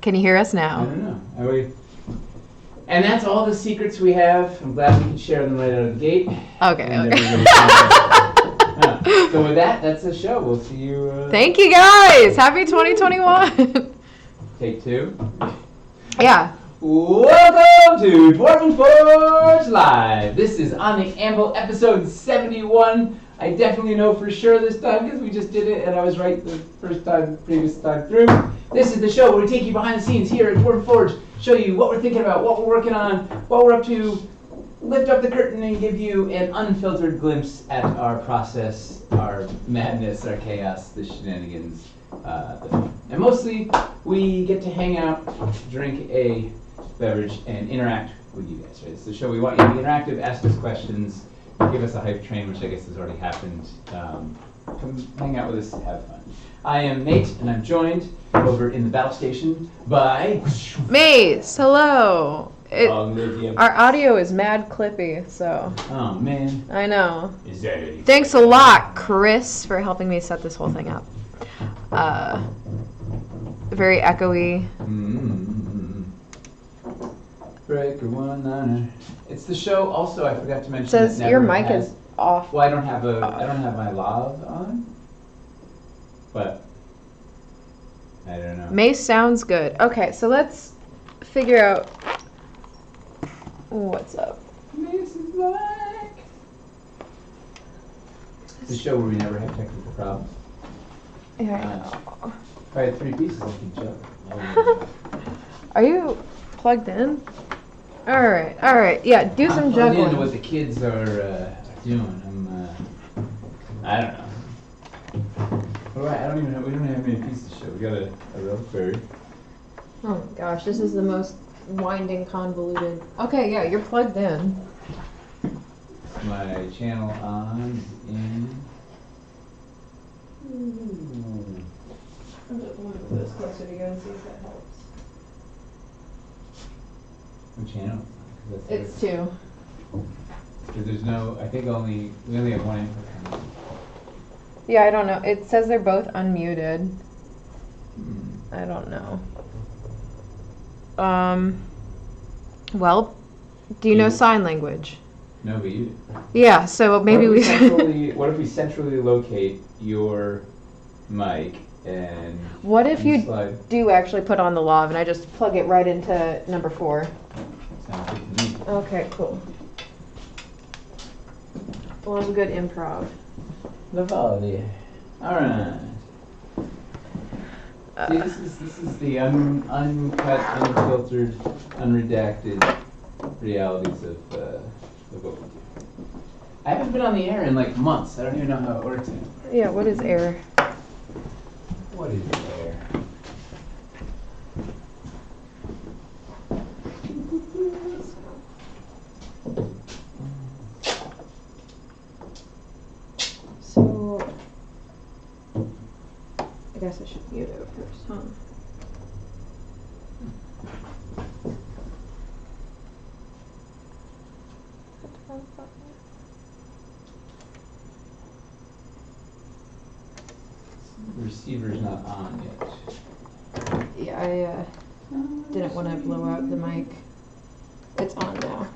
Can you hear us now? I don't know. Are we? And that's all the secrets we have. I'm glad we can share them right out of the gate. Okay. So with that, that's the show. We'll see you. Thank you guys. Happy 2021. Take 2. Yeah. Welcome to Dwarven Forge Live. This is on the Anvil, episode 71. I definitely know for sure this time because we just did it and I was right the previous time through. This is the show where we take you behind the scenes here at Dwarven Forge, show you what we're thinking about, what we're working on, what we're up to, lift up the curtain and give you an unfiltered glimpse at our process, our madness, our chaos, the shenanigans. And mostly, we get to hang out, drink a beverage, and interact with you guys, right? It's the show we want you to be interactive, ask us questions, give us a hype train, which I guess has already happened. Come hang out with us, have fun. I am Nate, and I'm joined over in the battle station by... Mace, hello. Olivia. Our audio is mad clippy, so... Oh, man. I know. Is that it? Thanks a lot, Chris, for helping me set this whole thing up. Very echoey. Breaker one-liner. It's the show. Also, I forgot to mention. It says that your never mic has, is off. Well, I don't have my lav on, but I don't know. Mace sounds good. Okay, so let's figure out what's up. Mace is back. It's the show where we never have technical problems. Yeah. If I had 3 pieces, I could juggle. Are you plugged in? All right. Yeah, do some I'm plugged juggling. into what the kids are doing. I don't know. I don't even know. We don't have many pieces to show. We got a rope fairy. Oh my gosh, this is the most winding, convoluted. Okay, yeah, you're plugged in. My channel on in. I'm just going to put this closer to you and see if that helps. What channel? It's 2. Because there's no. I think we only have 1 input. Yeah, I don't know. It says they're both unmuted. I don't know. Well, do you know sign language? No, but you. Yeah, so maybe we. What if we centrally locate your mic and? What if you slide? do actually put on the lav and I just plug it right into number 4? Sounds good to me. Okay, cool. Well, it was good improv. Lavali. All right. See, this is the uncut, unfiltered, unredacted realities of what we do. I haven't been on the air in like months. I don't even know how it works anymore. Yeah, what is air? What is air? So, I guess I should mute it first, huh? The receiver's not on yet. Yeah, I didn't want to blow out the mic. It's on now.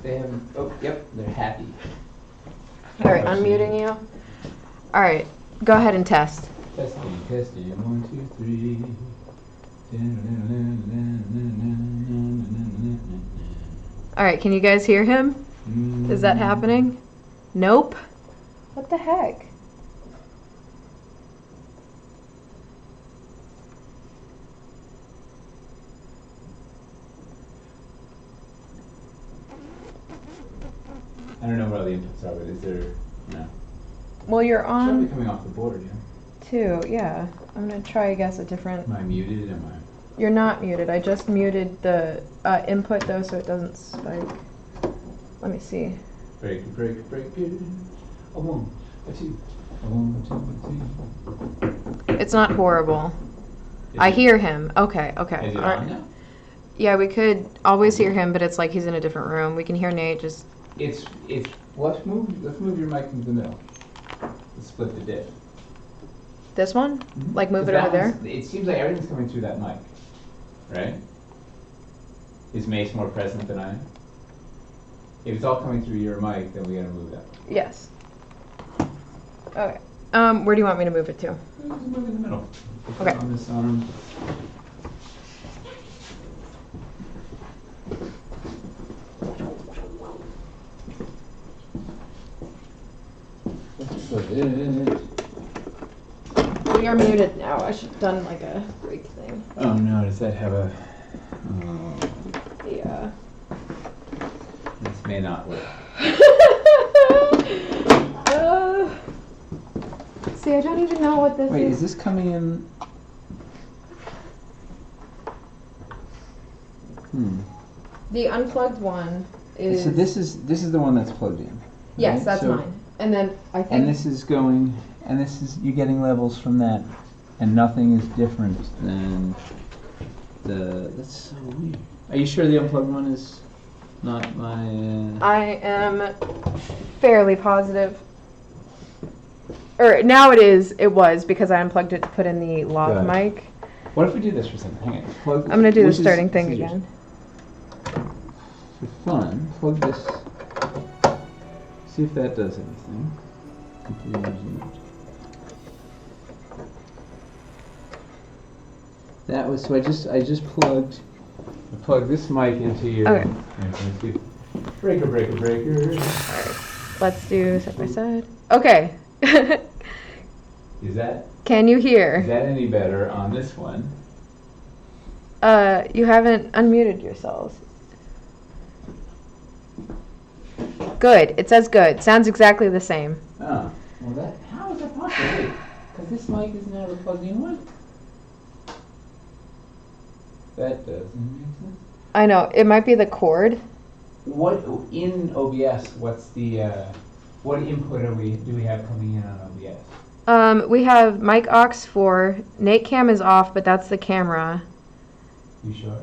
They haven't. Oh, yep, they're happy. All right, unmuting you. All right, go ahead and test. Testing, 1, 2, 3. All right, can you guys hear him? Is that happening? Nope. What the heck? all the inputs are, but is there, no. Well, you're It's probably on coming off the board, yeah. too, yeah. I'm gonna try, I guess, a different. Am I muted? Am I? You're not muted. I just muted the input though, so it doesn't spike. Let me see. Break it. A 1, a 2, a 1, 2, a 2. It's not horrible. I hear him. Okay. Is it Alright. on now? Yeah, we could always hear him, but it's like he's in a different room. We can hear Nate just. It's. Let's move your mic into the middle. Let's split the diff. This one? Mm-hmm. Like move it over there? It seems like everything's coming through that mic, right? Is Mace more present than I am? If it's all coming through your mic, then we gotta move that. Yes. Okay. Where do you want me to move it to? Just move in the middle. Okay. On this arm. Let's put it. We are muted now. I should have done like a break thing. Oh no, does that have a... Oh, Yeah. this may not work. See, I don't even know what this Wait, is. is this coming in? The unplugged one is. So this is the one that's plugged in. Yes, right? that's So- mine. And then I think. And this is going, and this is, you're getting levels from that, and nothing is different than that's so weird. Are you sure the unplugged one is not my, I am fairly positive. Or now it was because I unplugged it to put in the lav Got it. mic. What if we do this for a second? Hang on. Plug, I'm gonna do the which is- starting thing this is yours. again. For fun, plug this, see if that does anything. Completely resumed. That was, so I just plugged this mic into your... Okay. Breaker. Let's do side by side. Okay. Is that Can you hear? any better on this one? You haven't unmuted yourselves. Good. It says good. Sounds exactly the same. Oh, well how is that possible? Because this mic isn't ever plugged in one. That doesn't make sense. I know. It might be the cord. What, in OBS, what's the, what input do we have coming in on OBS? We have mic aux 4. Nate cam is off, but that's the camera. You sure?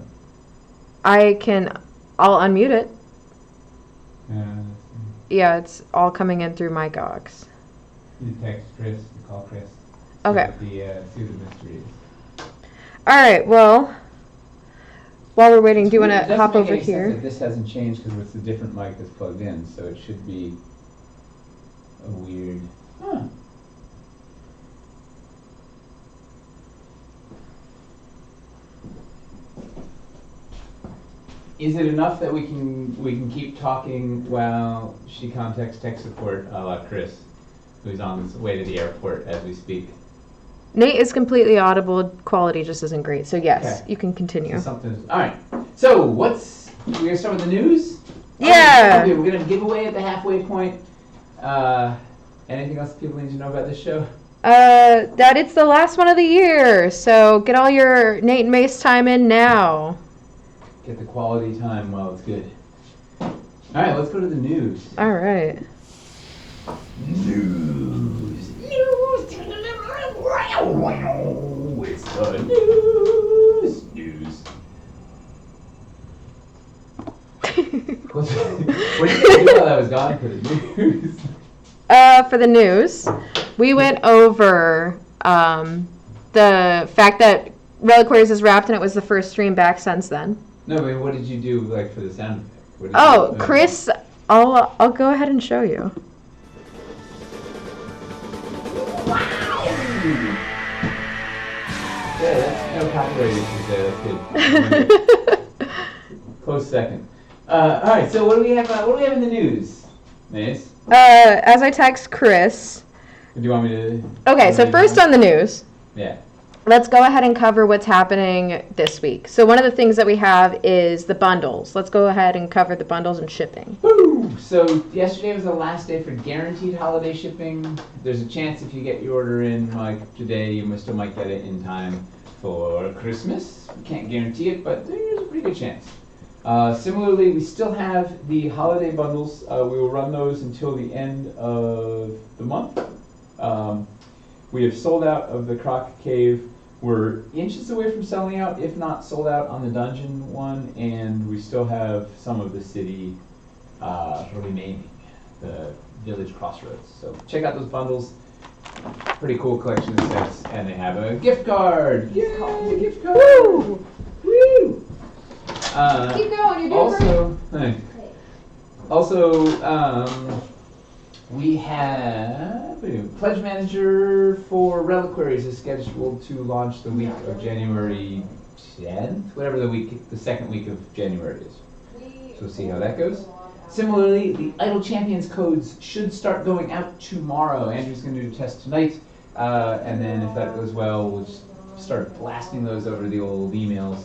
I'll unmute it. Yeah. Yeah, it's all coming in through mic aux. You text Chris, you call Chris. Okay. See what the mystery is. Alright, well, while we're waiting, do you want It to doesn't hop make over any sense here? that this hasn't changed because it's a different mic that's plugged in, so it should be a weird... Huh. Is it enough that we can keep talking while she contacts tech support, a la Chris, who's on his way to the airport as we speak? Nate is completely audible. Quality just isn't great. So yes, Okay. you can continue. So something's all right. So we're gonna start with the news. Yeah. Okay, we're gonna give away at the halfway point. Anything else people need to know about this show? That it's the last one of the year. So get all your Nate and Mace time in now. Get the quality time while it's good. All right, let's go to the news. All right. News. It's the news. What did you do while I was gone for the news? For the news, we went over the fact that Reliquaries is wrapped and it was the first stream back since then. No, but what did you do like for the sound effect? What did Oh, you do? Chris, I'll go ahead and show you. Yeah, that's no copyright issues there. That's good. Close second. All right. So what do we have? What do we have in the news, Mace? As I text Chris. Do you want me to? Okay, so first on the news. Yeah. let's go ahead and cover what's happening this week. So one of the things that we have is the bundles. Let's go ahead and cover the bundles and shipping. Woo! So yesterday was the last day for guaranteed holiday shipping. There's a chance if you get your order in like today, you still might get it in time for Christmas. We can't guarantee it, but there's a pretty good chance. Similarly, we still have the holiday bundles. We will run those until the end of the month. We have sold out of the Croc Cave. We're inches away from selling out, if not sold out on the dungeon one, and we still have some of the city remaining, the village crossroads. So check out those bundles. Pretty cool collection of sets, and they have a gift card. Yay, a gift card! Woo! Woo! Keep going, you're doing also, we have Pledge Manager for Reliquaries is scheduled to launch the week of January 10th, whatever the second week of January is. So we'll see how that goes. Similarly, the Idle Champions codes should start going out tomorrow. Andrew's going to do a test tonight, and then if that goes well, we'll just start blasting those over the old emails.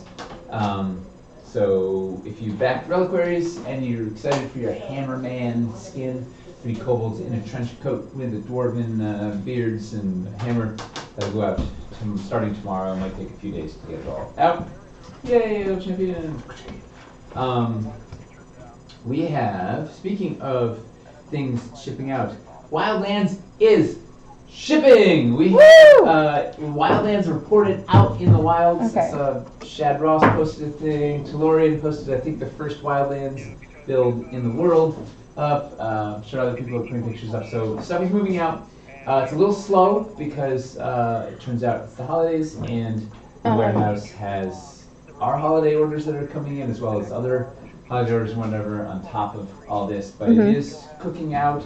So if you backed Reliquaries and you're excited for your Hammerman skin, 3 kobolds in a trench coat with the dwarven beards and a hammer, that'll go out starting tomorrow. It might take a few days to get it all out. Yay, Idle Champion! We have, speaking of things shipping out, Wildlands is shipping! We have Wildlands reported out in the wilds. Okay. Shad Ross posted a thing. Tellurian posted, I think, the first Wildlands build in the world up. I'm sure other people are putting pictures up. So stuff is moving out. It's a little slow because it turns out it's the holidays and the warehouse has our holiday orders that are coming in as well as other holiday orders and whatever on top of all this. But it is cooking out.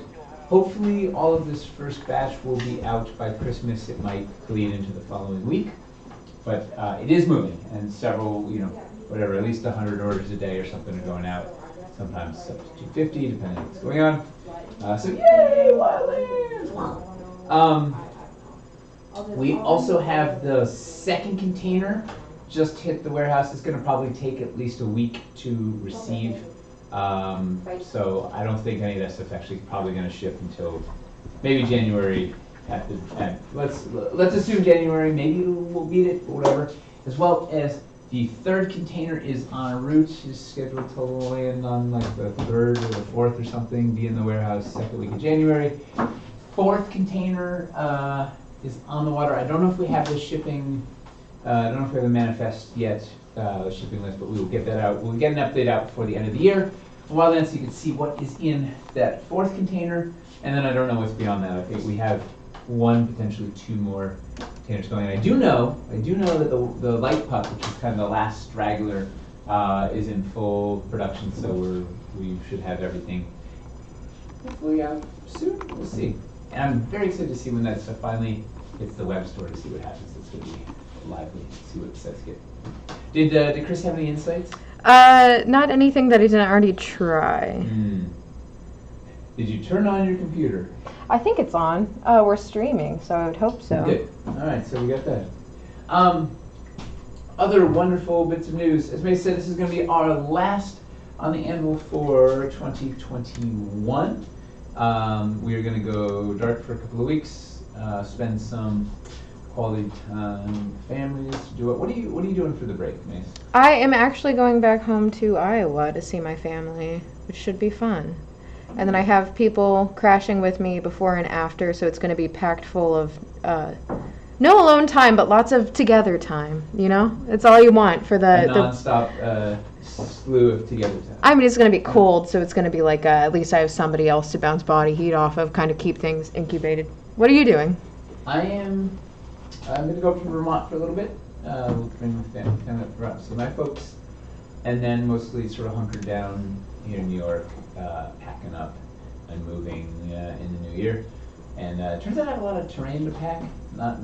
Hopefully all of this first batch will be out by Christmas. It might bleed into the following week. But it is moving, and several, whatever, at least 100 orders a day or something are going out. Sometimes up to 250, depending on what's going on. So yay, Wildlands! We also have the second container just hit the warehouse. It's going to probably take at least a week to receive. So I don't think any of that stuff actually probably going to ship until maybe January. Let's assume January. Maybe we'll beat it or whatever. As well as the third container is en route. Is scheduled to land on like the 3rd or the 4th or something. Be in the warehouse second week of January. Fourth container is on the water. I don't know if we have the shipping. I don't know if we have a manifest yet, the shipping list, but we will get that out. We'll get an update out before the end of the year. While then, so you can see what is in that fourth container, and then I don't know what's beyond that. I think we have 1, potentially 2 more containers going. And I do know that the light pup, which is kind of the last straggler, is in full production. So we should have everything hopefully out soon. We'll see. And I'm very excited to see when that stuff finally hits the web store to see what happens. It's going to be lively. See what sets get. Did Chris have any insights? Not anything that I didn't already try. Did you turn on your computer? I think it's on. We're streaming, so I would hope so. Good. All right, so we got that. Other wonderful bits of news. As May said, this is going to be our last on the Anvil for 2021. We are going to go dark for a couple of weeks, spend some quality time, families. What are you doing for the break, Mace? I am actually going back home to Iowa to see my family, which should be fun. And then I have people crashing with me before and after, so it's going to be packed full of no alone time, but lots of together time. It's all you want for the non-stop slew of together time. I mean, it's going to be cold, so it's going to be like at least I have somebody else to bounce body heat off of, kind of keep things incubated. What are you doing? I'm going to go up to Vermont for a little bit. We'll bring my family up to Vermont to see my folks, and then mostly sort of hunkered down here in New York, packing up and moving in the new year. And it turns out I have a lot of terrain to pack. Not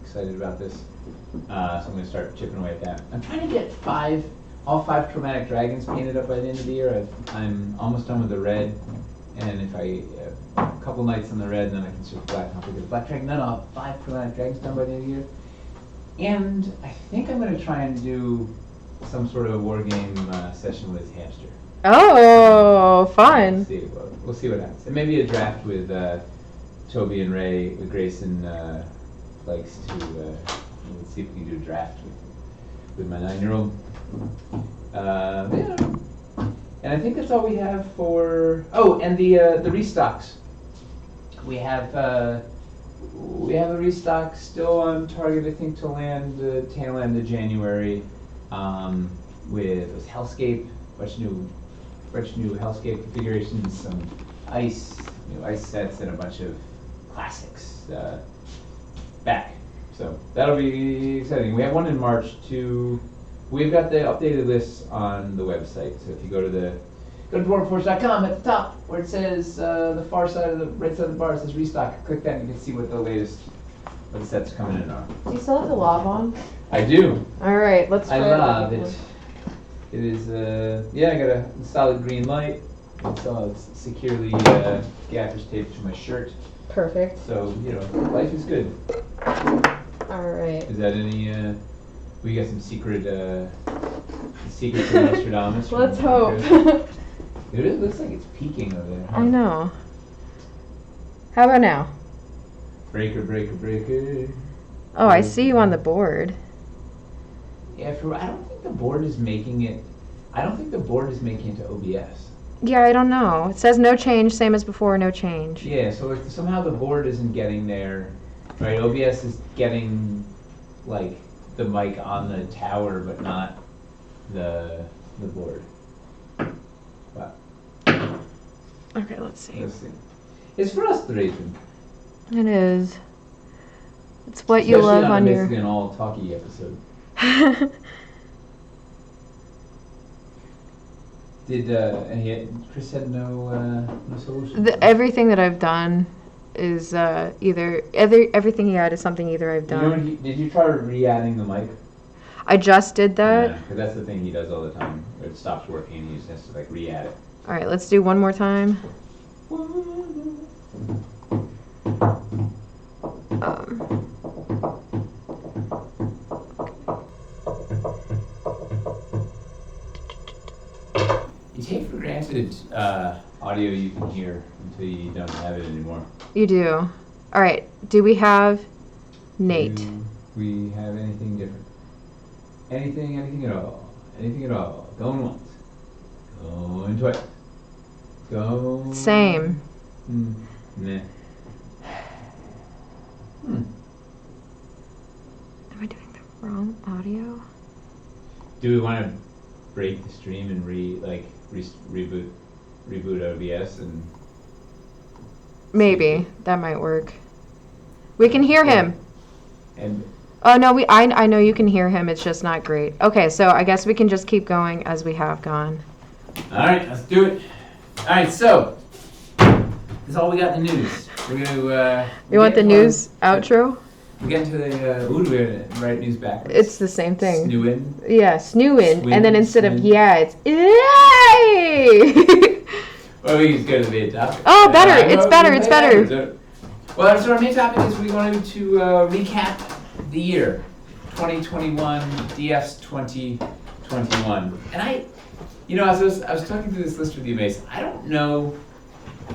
excited about this. So I'm going to start chipping away at that. I'm trying to get all 5 chromatic dragons painted up by the end of the year. I'm almost done with the red, and if a couple nights on the red, and then I can switch black. I'll get the black dragon. Then I'll have 5 chromatic dragons done by the end of the year. And I think I'm going to try and do some sort of war game session with Hamster. Oh, fun. We'll see what happens. And maybe a draft with Toby and Ray, with Grayson likes to, let's see if we can do a draft with my 9-year-old. Yeah. And I think that's all we have for, oh, and the Restocks. We have a restock still on target, I think, to land the tail end of January with Hellscape, bunch of new Hellscape configurations, some new ice sets, and a bunch of classics back. So that'll be exciting. We have one in March too. We've got the updated lists on the website. So if you go to dwarvenforge.com, at the top where it says the far side of the right side of the bar, it says restock. Click that and you can see what the sets coming in are. Do you still have the lob on? I do. All right, let's try I love it. It is I got a solid green light. It's securely gaffer's taped to my shirt. Perfect. So, life is good. All right. Is that any we got some secret from Nostradamus? Let's hope. It really looks like it's peaking over there. Huh? I know. How about now? Breaker, breaker, breaker. Oh, I see you on the board. Yeah, I don't think the board is making it. I don't think the board is making it to OBS. Yeah, I don't know. It says no change, same as before, no change. Yeah, so somehow the board isn't getting there. Right, OBS is getting like the mic on the tower, but not the board. But okay, let's see. It's frustrating. It is. It's what you love on your. Especially on an all talky episode. Chris had no solution? Everything that I've done is everything he had is something either I've done. Did you try re-adding the mic? I just did that. Yeah, because that's the thing he does all the time. It stops working and he just has to re-add it. All right, let's do one more time. You take for granted audio you can hear until you don't have it anymore. You do. All right. Do we have Nate? Do we have anything different? Anything at all? Anything at all? Going once. Going twice. Go. Same. Meh. Am I doing the wrong audio? Do we want to break the stream and reboot OBS and? Maybe that might work. We can hear him. And. Oh no, I know you can hear him. It's just not great. Okay, so I guess we can just keep going as we have gone. All right, let's do it. All right, so this is all we got in the news. We're gonna. You want the news outro? We get into the. Do we write news backwards? It's the same thing. Snooin. Yeah, snooin, and then instead of it's yay. Well, we can just go to the main topic. Oh, better. It's better. It's better. Well, so our main topic is we wanted to recap the year 2021, DF's 2021, and I was talking through this list with you, Mace. I don't know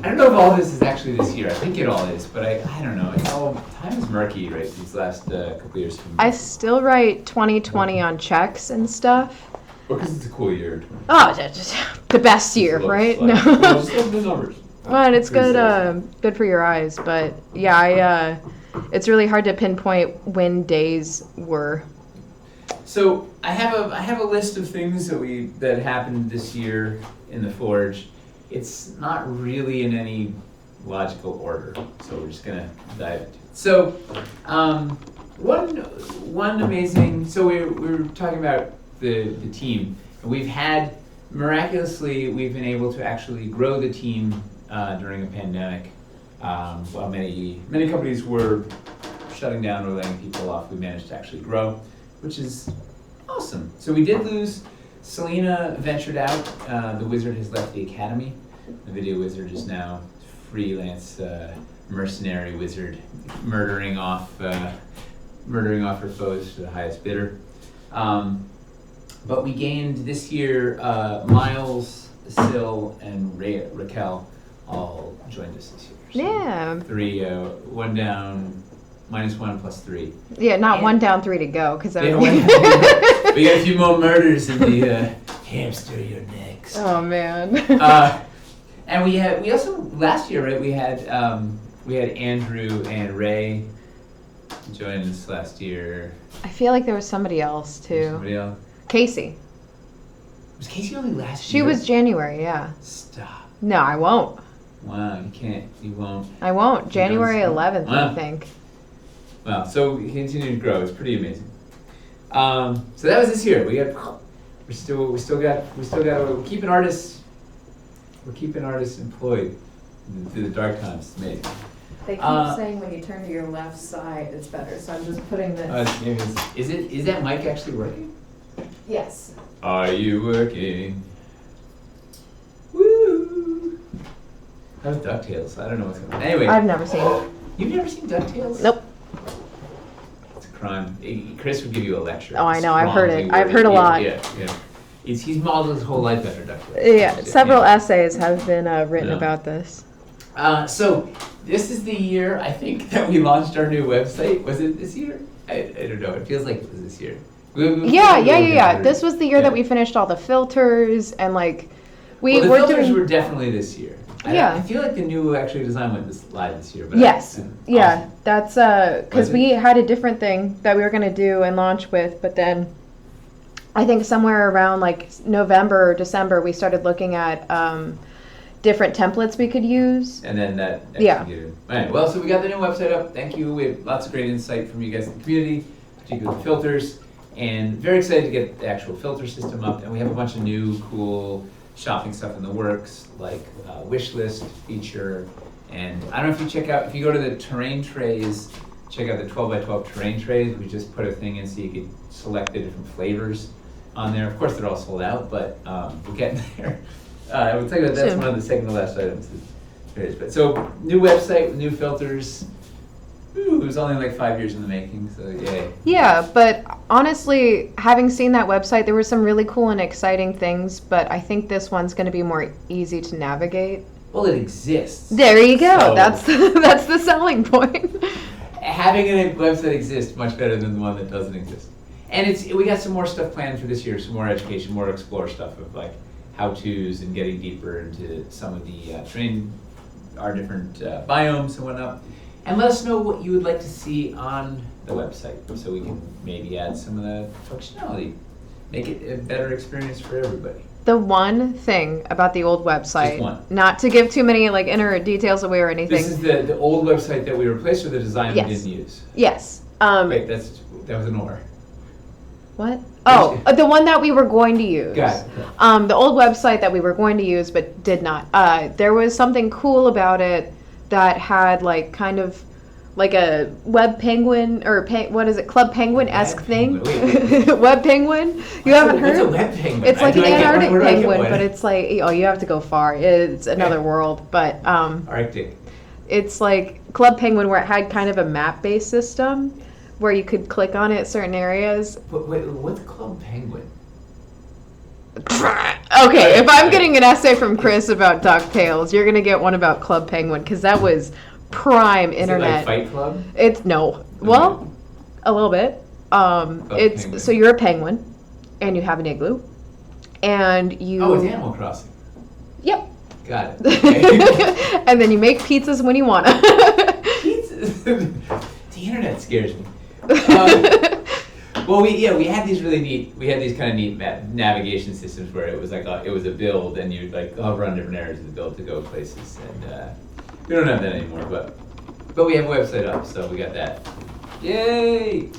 if all this is actually this year. I think it all is, but I don't know. It's all time is murky, right? These last couple of years. I still write 2020 on checks and stuff. Because it's a cool year. Oh, just the best year, right? No. Just love the numbers. Well, and it's good for your eyes, but yeah, it's really hard to pinpoint when days were. So I have a list of things that happened this year in the Forge. It's not really in any logical order, so we're just gonna dive into it. So one amazing. So we're talking about the team. We've been able to actually grow the team during a pandemic. While many companies were shutting down or letting people off, we managed to actually grow, which is awesome. So we did lose. Selena ventured out. The wizard has left the academy. The video wizard is now freelance mercenary wizard, murdering off murdering off her foes to the highest bidder. But we gained this year, Miles, Sil, and Raquel all joined us this year. So Yeah. 3, 1 down, -1 plus 3. Yeah, not And- 1 down, 3 to go, because that Yeah, would we got a few more murders in the hamster your necks. Oh, man. And we also last year, right? We had Andrew and Ray join us last year. I feel like there was somebody else, too. Somebody else. Casey. Was Casey only last She year? was January, yeah. Stop. No, I won't. Wow, you won't. I won't. January knows? 11th, Wow. I think. Wow, so we continue to grow. It's pretty amazing. So that was this year. We're keeping artists. We're keeping artists employed through the dark times. It's amazing. They keep saying when you turn to your left side, it's better. So I'm just putting this. Is that mic actually working? Yes. Are you working? Woo! That was DuckTales. I don't know what's going on. Anyway, I've never seen it. you've never seen DuckTales? Nope. It's a crime. Chris would give you a lecture. Oh, I know. I've heard it. Strongly I've heard a lot. Yeah. He's modeled his whole life after DuckTales. Yeah, several essays have been written Yeah. about this. So this is the year, I think, that we launched our new website. Was it this year? I don't know. It feels like it was this year. Yeah. This was the year that we finished all the filters and like the were filters doing. were definitely this year. Yeah. I feel like the new actually design went live this year. But Yes. Yeah. Awesome. That's because Was it? we had a different thing that we were gonna do and launch with, but then I think somewhere around like November or December we started looking at different templates we could use. And then that Yeah. executed. All right. Well, so we got the new website up. Thank you. We have lots of great insight from you guys in the community, particularly the filters, and very excited to get the actual filter system up. And we have a bunch of new cool shopping stuff in the works, like wish list feature. And I don't know if you go to the terrain trays, check out the 12 by 12 terrain trays. We just put a thing in so you could select the different flavors on there. Of course, they're all sold out, but we're getting there. I will tell you that's Soon. one of the second to last items. But so new website, new filters. Ooh, it was only like 5 years in the making, so yay. Yeah, but honestly, having seen that website, there were some really cool and exciting things, but I think this one's going to be more easy to navigate. Well, it exists. There you go. So- That's the selling point. Having a website exist much better than the one that doesn't exist. And we got some more stuff planned for this year, some more education, more explore stuff of like how-tos and getting deeper into some of the our different biomes and whatnot. And let us know what you would like to see on the website so we can maybe add some of the functionality. Make it a better experience for everybody. The one thing about the old website, Just one. not to give too many like inner details away or anything. This is the old website that we replaced or the design Yes. we didn't use? Yes. Wait, that was an or. What? Oh, the one that we were going to use. Got it. The old website that we were going to use but did not. There was something cool about it that had like kind of like a web penguin or what is it, Club Penguin-esque Web thing. penguin. Wait. Web penguin? You haven't heard? What's a web penguin? It's like Do an I get one? Antarctic Where do I get penguin, one? but it's like you have to go far. It's another world, but Arctic. it's like Club Penguin where it had kind of a map-based system where you could click on it at certain areas. Wait, what's Club Penguin? Okay, if I'm getting an essay from Chris about DuckTales, you're gonna get one about Club Penguin because that was prime internet. Is it like Fight Club? It's no, well, a little bit. It's Penguin. so you're a penguin, and you have an igloo, and you. Oh, it's Animal Crossing. Yep. Got it. Okay. And then you make pizzas when you wanna. Pizzas. The internet scares me. Well, we had these kind of neat navigation systems where it was like it was a build, and you'd like hover on different areas of the build to go places, and we don't have that anymore. But we have a website up, so we got that. Yay!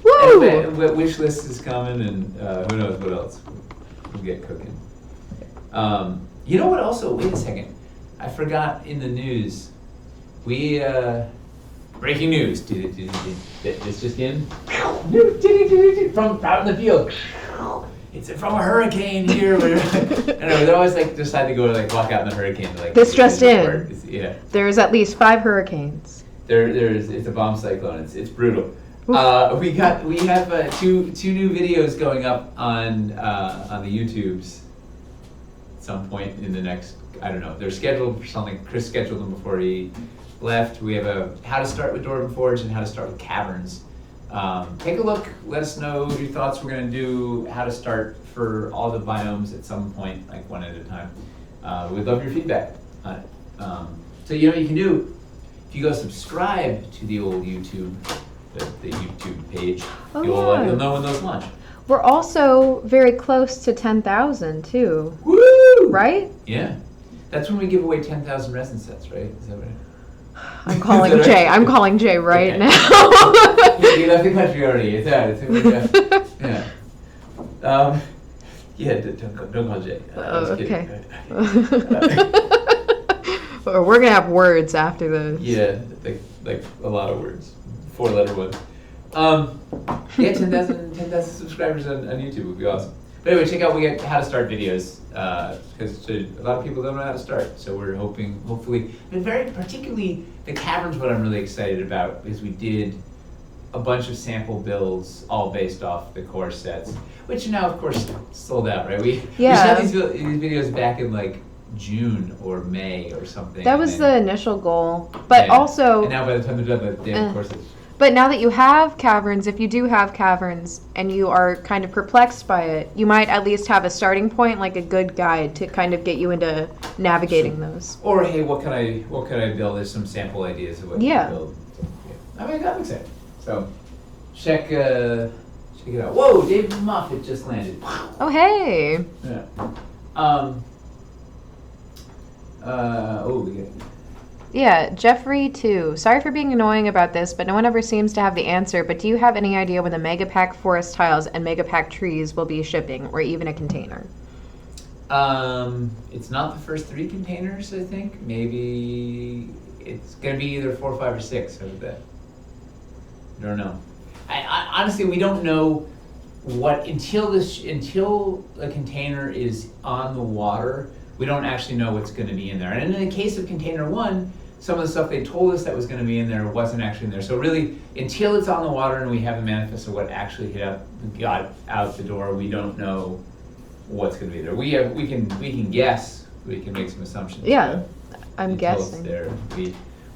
Woo! And wish list is coming, and who knows what else we'll get cooking. You know what? Also, wait a second. I forgot in the news. We breaking news. This just in. From out in the field. It's from a hurricane here. I don't know. They always like decide to go to like walk out in the hurricane to like. This just in. Yeah. There's at least 5 hurricanes. It's a bomb cyclone. It's brutal. We have two new videos going up on the YouTubes at some point in the next, I don't know, they're scheduled for something. Chris scheduled them before he left. We have a how to start with Dwarven Forge and how to start with caverns. Take a look, let us know your thoughts. We're gonna do how to start for all the biomes at some point, like one at a time. We'd love your feedback on it. So you know what you can do? If you go subscribe to the old YouTube, the YouTube page, you'll know when those launch. We're also very close to 10,000 too. Woo! Right? Yeah. That's when we give away 10,000 resin sets, right? Is that right? I'm calling Jay. Right? I'm calling Jay right okay. now. You left the country already. It's out. Yeah. Yeah. Don't call Jay. Okay. We're gonna have words after this. Yeah, like a lot of words. 4-letter ones. Yeah, 10,000 subscribers on YouTube would be awesome. But anyway, check out we get how to start videos because a lot of people don't know how to start. So we're hopefully, and very particularly the caverns. What I'm really excited about is we did a bunch of sample builds all based off the core sets, which now of course sold out, right? We shot these videos back in like June or May or something. That was the initial goal, but also. And now by the time they're done, they of course. But now that you have caverns, if you do have caverns and you are kind of perplexed by it, you might at least have a starting point, like a good guide to kind of get you into navigating those. Or hey, what can I build? There's some sample ideas of what you can build. I mean, I'm excited. So check it out. Whoa, David Moffat just landed. Oh hey. Yeah. We get. Yeah, Jeffrey too. Sorry for being annoying about this, but no one ever seems to have the answer. But do you have any idea when the Mega Pack forest tiles and Mega Pack trees will be shipping, or even a container? It's not the first 3 containers, I think. Maybe it's gonna be either 4, 5, or 6. I would bet. I don't know. I honestly, we don't know what until a container is on the water. We don't actually know what's going to be in there. And in the case of container 1, some of the stuff they told us that was going to be in there wasn't actually in there. So really, until it's on the water and we have the manifest of what actually got out the door, we don't know what's going to be there. We can guess. We can make some assumptions. Yeah, I'm guessing. It's there,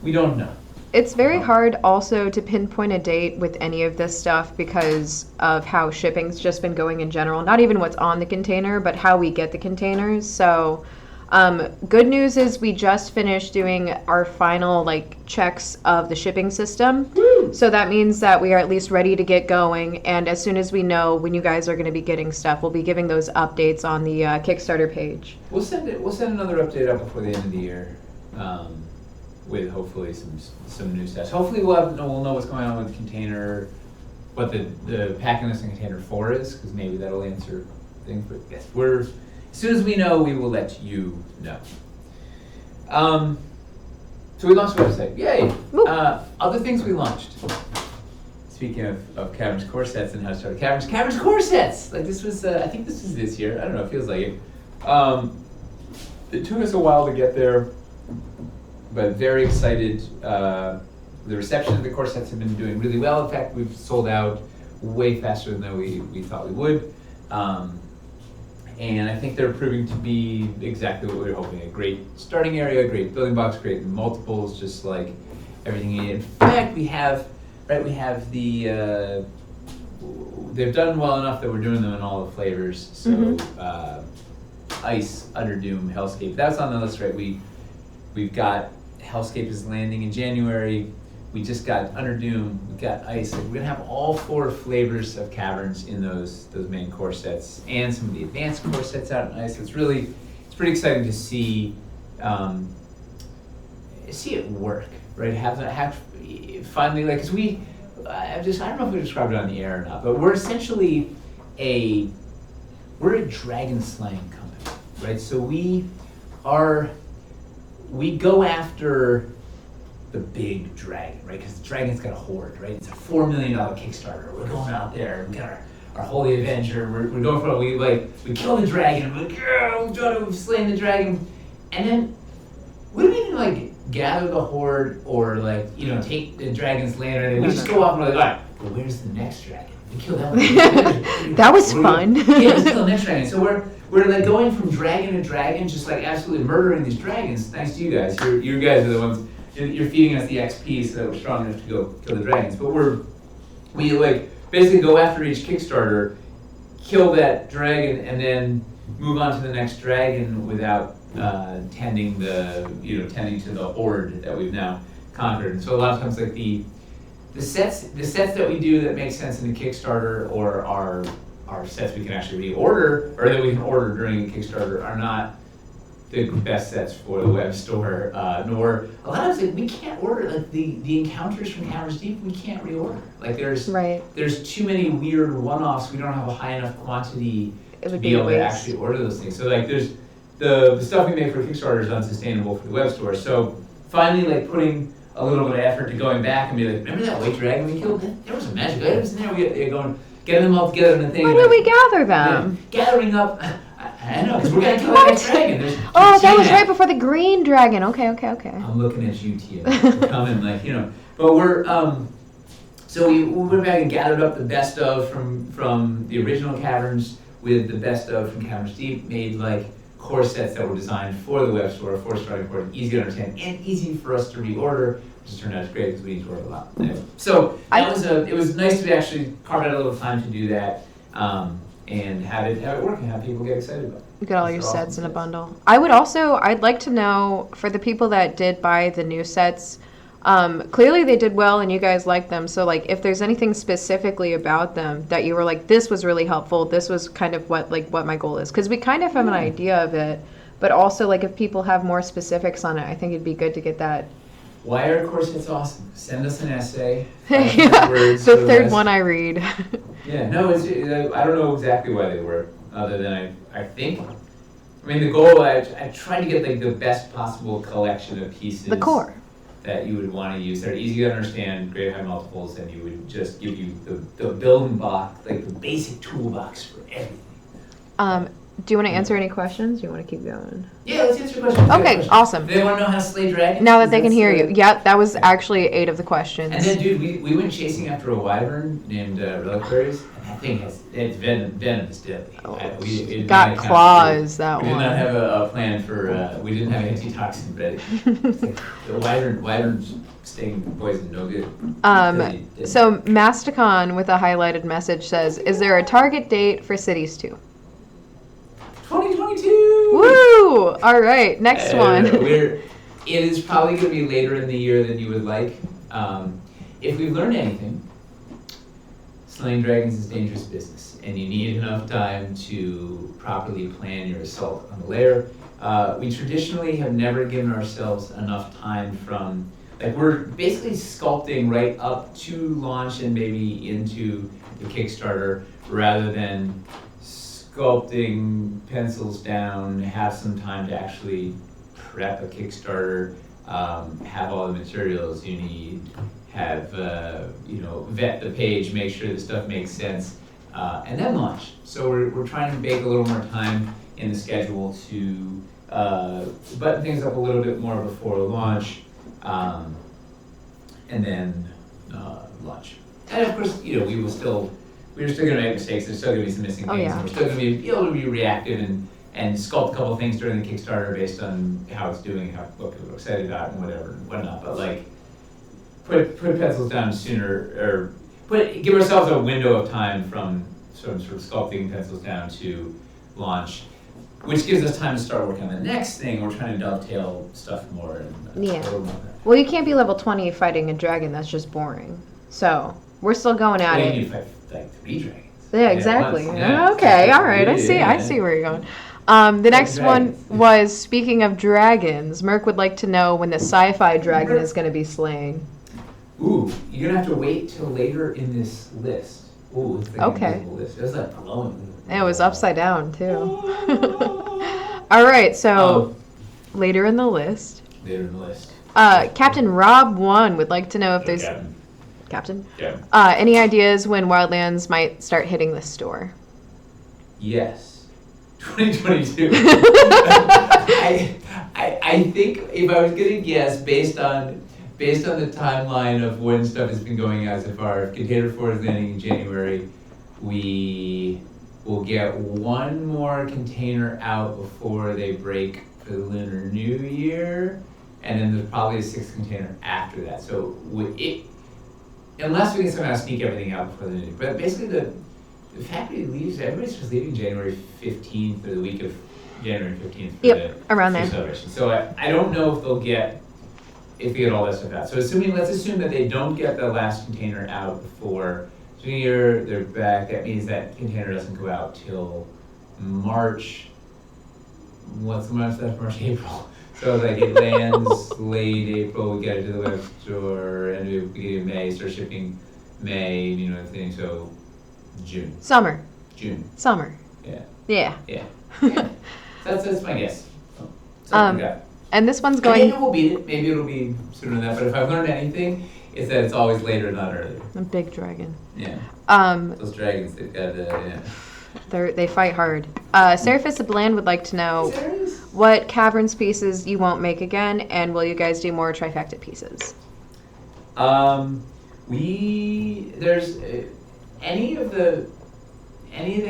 we don't know. It's very hard also to pinpoint a date with any of this stuff because of how shipping's just been going in general. Not even what's on the container, but how we get the containers. So good news is we just finished doing our final checks of the shipping system. Woo! So that means that we are at least ready to get going. And as soon as we know when you guys are going to be getting stuff, we'll be giving those updates on the Kickstarter page. We'll send another update out before the end of the year. With hopefully some new stuff. Hopefully we'll know what's going on with the container, what the packing list in container 4 is, because maybe that'll answer things. But yes, as soon as we know, we will let you know. So we launched the website. Yay! Other things we launched. Speaking of Caverns core sets and how to start Caverns core sets. This was I think this was this year. I don't know. It feels like it. It took us a while to get there. But very excited. The reception of the core sets have been doing really well. In fact, we've sold out way faster than we thought we would. And I think they're proving to be exactly what we were hoping. A great starting area, great building blocks, great multiples, just like everything you need. In fact, we have the, they've done well enough that we're doing them in all the flavors. So Ice, Underdoom, Hellscape, that's on the list, right? We've got Hellscape is landing in January. We just got Underdoom. We got Ice. We're gonna have all 4 flavors of caverns in those main core sets, and some of the advanced core sets out in Ice. It's pretty exciting to see it work, right? Have finally because I don't know if we described it on the air or not, but we're essentially a dragon slaying company, right? So we go after the big dragon, right? Because the dragon's got a horde, right? It's a $4 million Kickstarter. We're going out there. We got our holy avenger. We're going for it. We kill the dragon. We're trying to slay the dragon, and then we don't even gather the horde or like, take the dragon's lantern, and we No, just no, go no. off and we're like, all right, well, where's the next dragon? We kill that one. That was Where fun. Yeah, let's kill the next dragon. So we're like going from dragon to dragon, just like absolutely murdering these dragons. Thanks to you guys. You guys are the ones. You're feeding us the XP so that we're strong enough to go kill the dragons. But we like basically go after each Kickstarter, kill that dragon, and then move on to the next dragon without tending to the horde that we've now conquered. And so a lot of times, like the sets that we do that make sense in the Kickstarter, or our sets we can actually reorder, or that we can order during a Kickstarter, are not the best sets for the web store. Nor a lot of times, like, we can't order, like the encounters from Cameras Deep, we can't reorder. Like there's too many weird one-offs. We don't have a high enough quantity to be able to actually order those things. So like there's the stuff we make for Kickstarter is unsustainable for the web store. So finally, like putting a little bit of effort to going back and be like, remember that white dragon we killed? There was some magic items in there. We're going, getting them all together in a thing. Why did we gather them? Gathering up. I know, because we're going to kill that dragon. That was right before the green dragon. Okay. I'm looking at you, Tia. We're coming, but we're, so we went back and gathered up the best of from the original caverns with the best of from Caverns Deep, made like core sets that were designed for the web store, for starting point, easy to understand and easy for us to reorder, which turned out great because we need to order a lot. Anyway, so it was nice to actually carve out a little time to do that, and have it work and have people get excited about it. Get all your sets in a bundle. I'd like to know, for the people that did buy the new sets, clearly they did well and you guys liked them. So like if there's anything specifically about them that you were like, this was really helpful, this was kind of what my goal is. Because we kind of have an idea of it, but also like if people have more specifics on it, I think it'd be good to get that. Why are core sets awesome? Send us an essay. The third one I read. Yeah, no, I don't know exactly why they were, other than I think, the goal, I tried to get like the best possible collection of pieces. The core. That you would want to use. They're easy to understand, great high multiples, and you would just give you the building block, like the basic toolbox for everything. Do you want to answer any questions? Do you want to keep going? Yeah, let's answer questions. Okay, awesome. Do they want to know how to slay dragons? Now that they can hear you. Yeah, that was actually 8 of the questions. And then, dude, we went chasing after a wyvern named Reliquaries, and that thing it's venom is deadly. It got claws, that one. We did not have a plan for, we didn't have antitoxin ready. The wyvern's sting poison, no good. So Masticon with a highlighted message says, is there a target date for Cities 2? 2022! Woo! All right, next one. It is probably going to be later in the year than you would like. If we've learned anything, slaying dragons is dangerous business, and you need enough time to properly plan your assault on the lair. We traditionally have never given ourselves enough time from, like, we're basically sculpting right up to launch and maybe into the Kickstarter, rather than sculpting, pencils down, have some time to actually prep a Kickstarter, have all the materials you need, have, vet the page, make sure the stuff makes sense, and then launch. So we're trying to bake a little more time in the schedule to button things up a little bit more before launch, and then launch. And of course, we're still going to make mistakes. There's still going to be some missing things. Yeah. And we're still going to be able to be reactive and sculpt a couple things during the Kickstarter based on how it's doing, what people are excited about, and whatnot. But like, put pencils down sooner, or give ourselves a window of time from sort of sculpting pencils down to launch, which gives us time to start working on the next thing. We're trying to dovetail stuff more. And Yeah. Well, you can't be level 20 fighting a dragon. That's just boring. So we're still going at it. You fight like 3 dragons. Yeah, exactly. Yeah. Okay, all right. I Yeah. see where you're going. The next one was, speaking of dragons, Merc would like to know when the sci-fi dragon is going to be slain. Ooh, you're gonna have to wait till later in this list. Ooh, it's like Okay. an invisible list. It was like glowing. It was upside down, too. All right, so later in the list. Later in the list. Captain Rob 1 would like to know if there's... Captain? Yeah. Any ideas when Wildlands might start hitting the store? Yes. 2022. I think if I was gonna guess, based on the timeline of when stuff has been going out so far, if Container 4 is landing in January, we will get one more container out before they break for the Lunar New Year, and then there's probably a 6th container after that. So unless we can somehow sneak everything out before the New Year. But basically the factory leaves, everybody's just leaving January 15th or the week of January 15th for around the there. celebration. So I don't know if they get all that stuff out. So let's assume that they don't get the last container out before New Year, they're back. That means that container doesn't go out till March. What's the month after March? April. So like it lands late April, we get it to the web store, and we beginning of May, start shipping May, everything. So June. Summer. Yeah. Yeah. Yeah. That's my guess. Something like that. And this one's going. Maybe we'll beat it. Maybe it'll be sooner than that. But if I've learned anything, it's that it's always later, not earlier. A big dragon. Yeah. Those dragons, they've got They fight hard. Seraphis of Bland would like to know what caverns pieces you won't make again, and will you guys do more trifecta pieces? There's any of the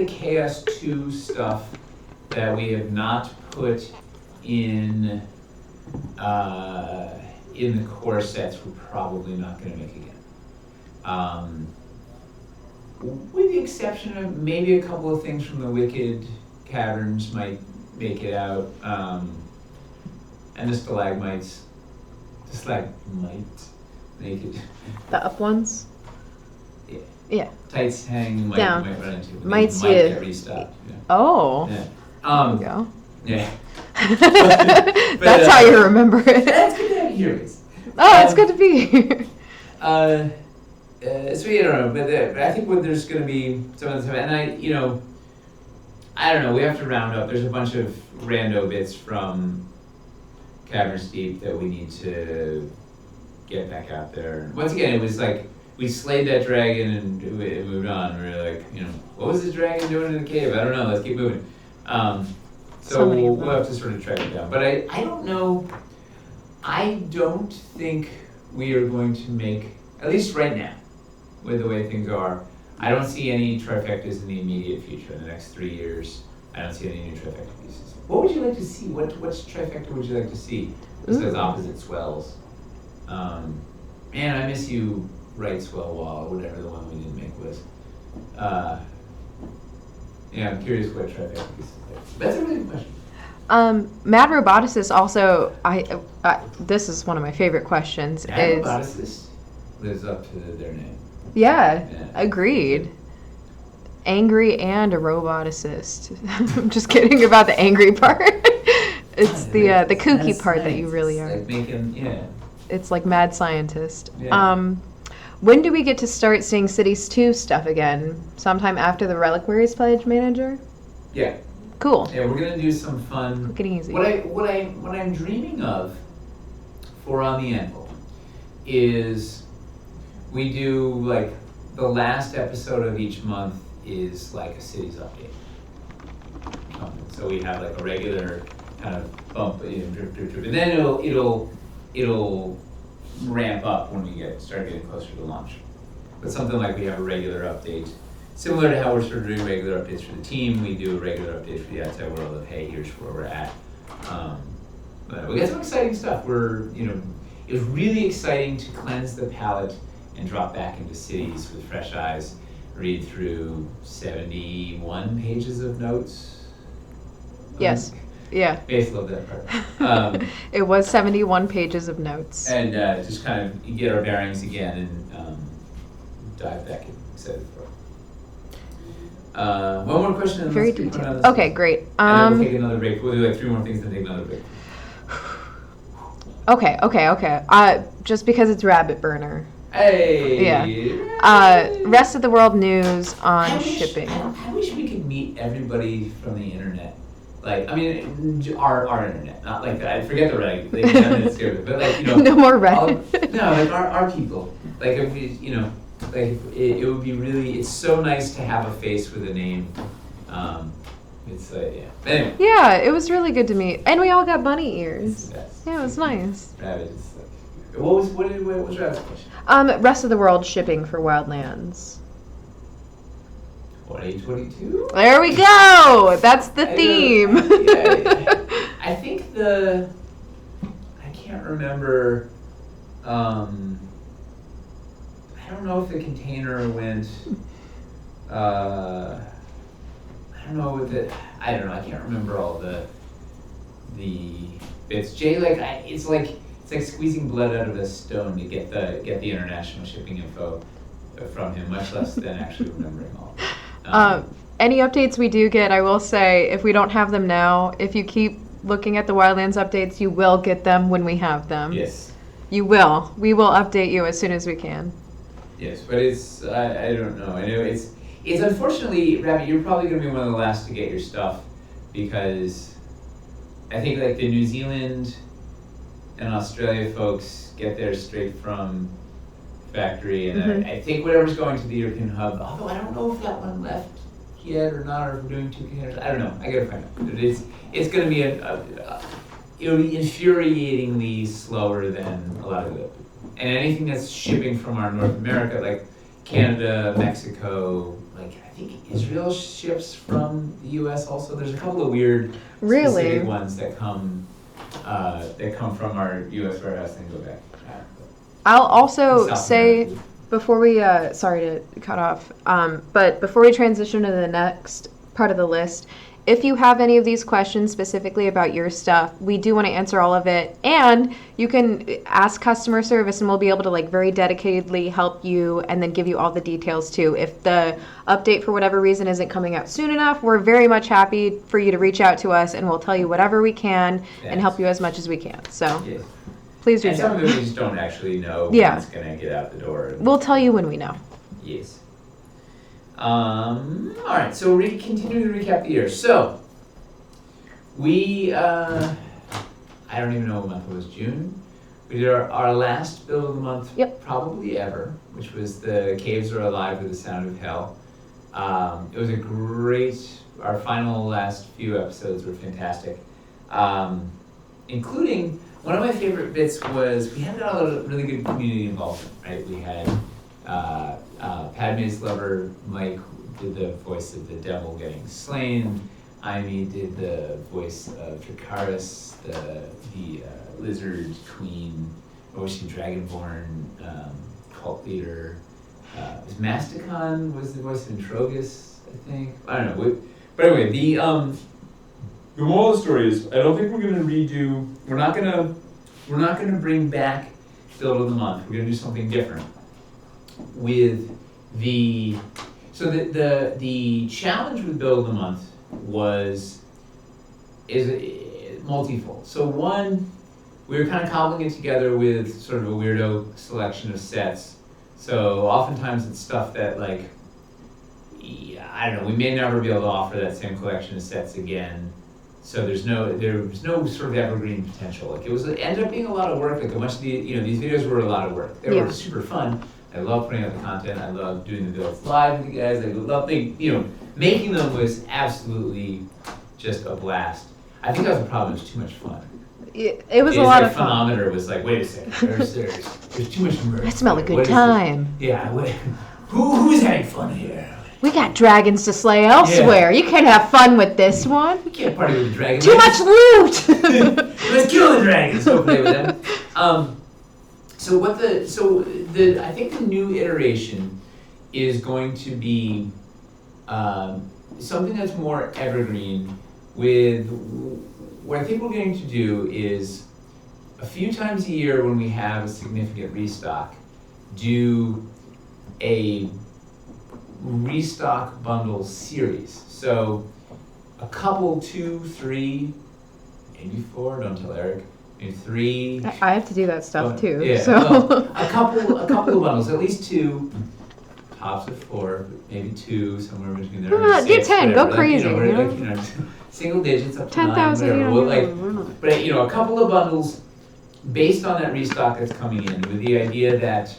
Chaos 2 stuff that we have not put in the core sets, we're probably not going to make again. With the exception of maybe a couple of things from the Wicked Caverns might make it out, and the stalagmites make it. The up ones? Yeah. Tights hang might Down. Run into. Might get restocked. Yeah. Oh. Yeah. There you go. Yeah. That's how you remember it. That's good to have you here, Liz. Oh, it's good to be here. So I don't know, but I think there's going to be some of the stuff, and I don't know. We have to round up. There's a bunch of rando bits from Caverns Deep that we need to get back out there. Once again, it was like we slayed that dragon and it moved on. We were like, what was this dragon doing in the cave? I don't know. Let's keep moving. So we'll have to sort of track it down. But I don't know. I don't think we are going to make, at least right now, with the way things are, I don't see any trifectas in the immediate future. In the next 3 years, I don't see any new trifecta pieces. What would you like to see? Which trifecta would you like to see? Besides opposite swells. Man, I miss you, right swell wall, or whatever the one we didn't make was. Yeah, I'm curious what trifecta pieces like. That's a really good question. Mad Roboticist also, this is one of my favorite questions. Mad Roboticist lives up to their name. Yeah, agreed. Angry and a roboticist. I'm just kidding about the angry part. It's the kooky part that you really are. Like making, It's like mad scientist. Yeah. When do we get to start seeing Cities 2 stuff again? Sometime after the Reliquaries Pledge Manager? Yeah. Cool. Yeah, we're gonna do some fun. Quick and easy. What I'm dreaming of for On the Anvil is we do like the last episode of each month is like a cities update. So we have like a regular kind of bump, drip, and then it'll ramp up when we start getting closer to launch. But something like we have a regular update, similar to how we're sort of doing regular updates for the team. We do a regular update for the outside world of, hey, here's where we're at. But we got some exciting stuff. It was really exciting to cleanse the palette and drop back into cities with fresh eyes, read through 71 pages of notes. Yes. Yeah. Base loved that part. It was 71 pages of notes. And just kind of get our bearings again and dive back in. Excited for it. One more question. And Very detailed. Okay, great. And then we'll take another break. We'll do like 3 more things, then take another break. Okay. Just because it's Rabbit Burner. Hey. Yeah. Rest of the world news on shipping. I wish we could meet everybody from the internet. Like, I mean, our internet, not like that. I forget the internet's stupid, but like, no more Reddit. No, like our people. Like, if we, like it would be really. It's so nice to have a face with a name. It's yeah. Anyway. Yeah, it was really good to meet, and we all got bunny It's ears. the best. Yeah, it was nice. Rabbit is what was Rabbit's question? Rest of the world shipping for Wildlands. 2022? There we go. That's the theme. I think I can't remember. I don't know if the container went. I don't know if it. I don't know. I can't remember all the bits. Jay, it's like squeezing blood out of a stone to get the international shipping info from him, much less than actually remembering all. Any updates we do get, I will say, if we don't have them now, if you keep looking at the Wildlands updates, you will get them when we have them. Yes. You will. We will update you as soon as we can. Yes, but it's I don't know. I know it's unfortunately, Rabbit, you're probably going to be one of the last to get your stuff because I think like the New Zealand and Australia folks get theirs straight from factory, and I think whatever's going to the European hub, although I don't know if that one left yet or not, or if we're doing 2 containers. I don't know. I gotta find out. It's going to be it'll be infuriatingly slower than a lot of it. And anything that's shipping from our North America, like Canada, Mexico, like I think Israel ships from the U.S. also. There's a couple of weird specific ones that come from our U.S. warehouse and go back. I'll also say, before we, sorry to cut off, but before we transition to the next part of the list, if you have any of these questions specifically about your stuff, we do want to answer all of it. And you can ask customer service and we'll be able to very dedicatedly help you and then give you all the details too. If the update for whatever reason isn't coming out soon enough, we're very much happy for you to reach out to us and we'll tell you whatever we can and help you as much as we can. So please reach out. And some of them we just don't actually know when it's going to get out the door. We'll tell you when we know. Yes. All right, so continuing to recap the year. So, we, I don't even know what month it was, June? We did our last build of the month, probably ever, which was the Caves Are Alive with the Sound of Hell. It was our last few episodes were fantastic, including, one of my favorite bits was, we had a lot of really good community involvement, right? We had, Padme's lover, Mike, did the voice of the devil getting slain. Amy did the voice of Dracarys, the lizard queen, or was she Dragonborn cult leader. Masticon was the voice of Entrogus, I think. I don't know. But anyway, the moral of the story is, I don't think we're going to redo. We're not going to bring back Build of the Month. We're going to do something different. With the challenge with Build of the Month is multifold. So one, we were kind of cobbling it together with sort of a weirdo selection of sets. So oftentimes it's stuff that I don't know, we may never be able to offer that same collection of sets again. So there was no sort of evergreen potential. It ended up being a lot of work. Like a bunch of these videos were a lot of work. They were super fun. I love putting out the content. I love doing the builds live with you guys. I love making them was absolutely just a blast. I think that was the problem. It was too much fun. It was a lot of fun. The thermometer was like, wait a second. There's too much immersion. I smell a good time. Who's having fun here? We got dragons to slay elsewhere. You can't have fun with this one. You can't party with the dragons. Too much loot. Let's kill the dragons. Go play with them. I think the new iteration is going to be something that's more evergreen. What I think we're going to do is a few times a year when we have a significant restock, do a restock bundle series. So a couple, 2, 3, maybe 4. Don't tell Eric. Maybe 3. I have to do that stuff too. Yeah. So Well, a couple of bundles, at least 2, tops of 4, maybe 2, somewhere between there. Do 10. Go crazy. Single digits up to 10,000. 9, but a couple of bundles based on that restock that's coming in, with the idea that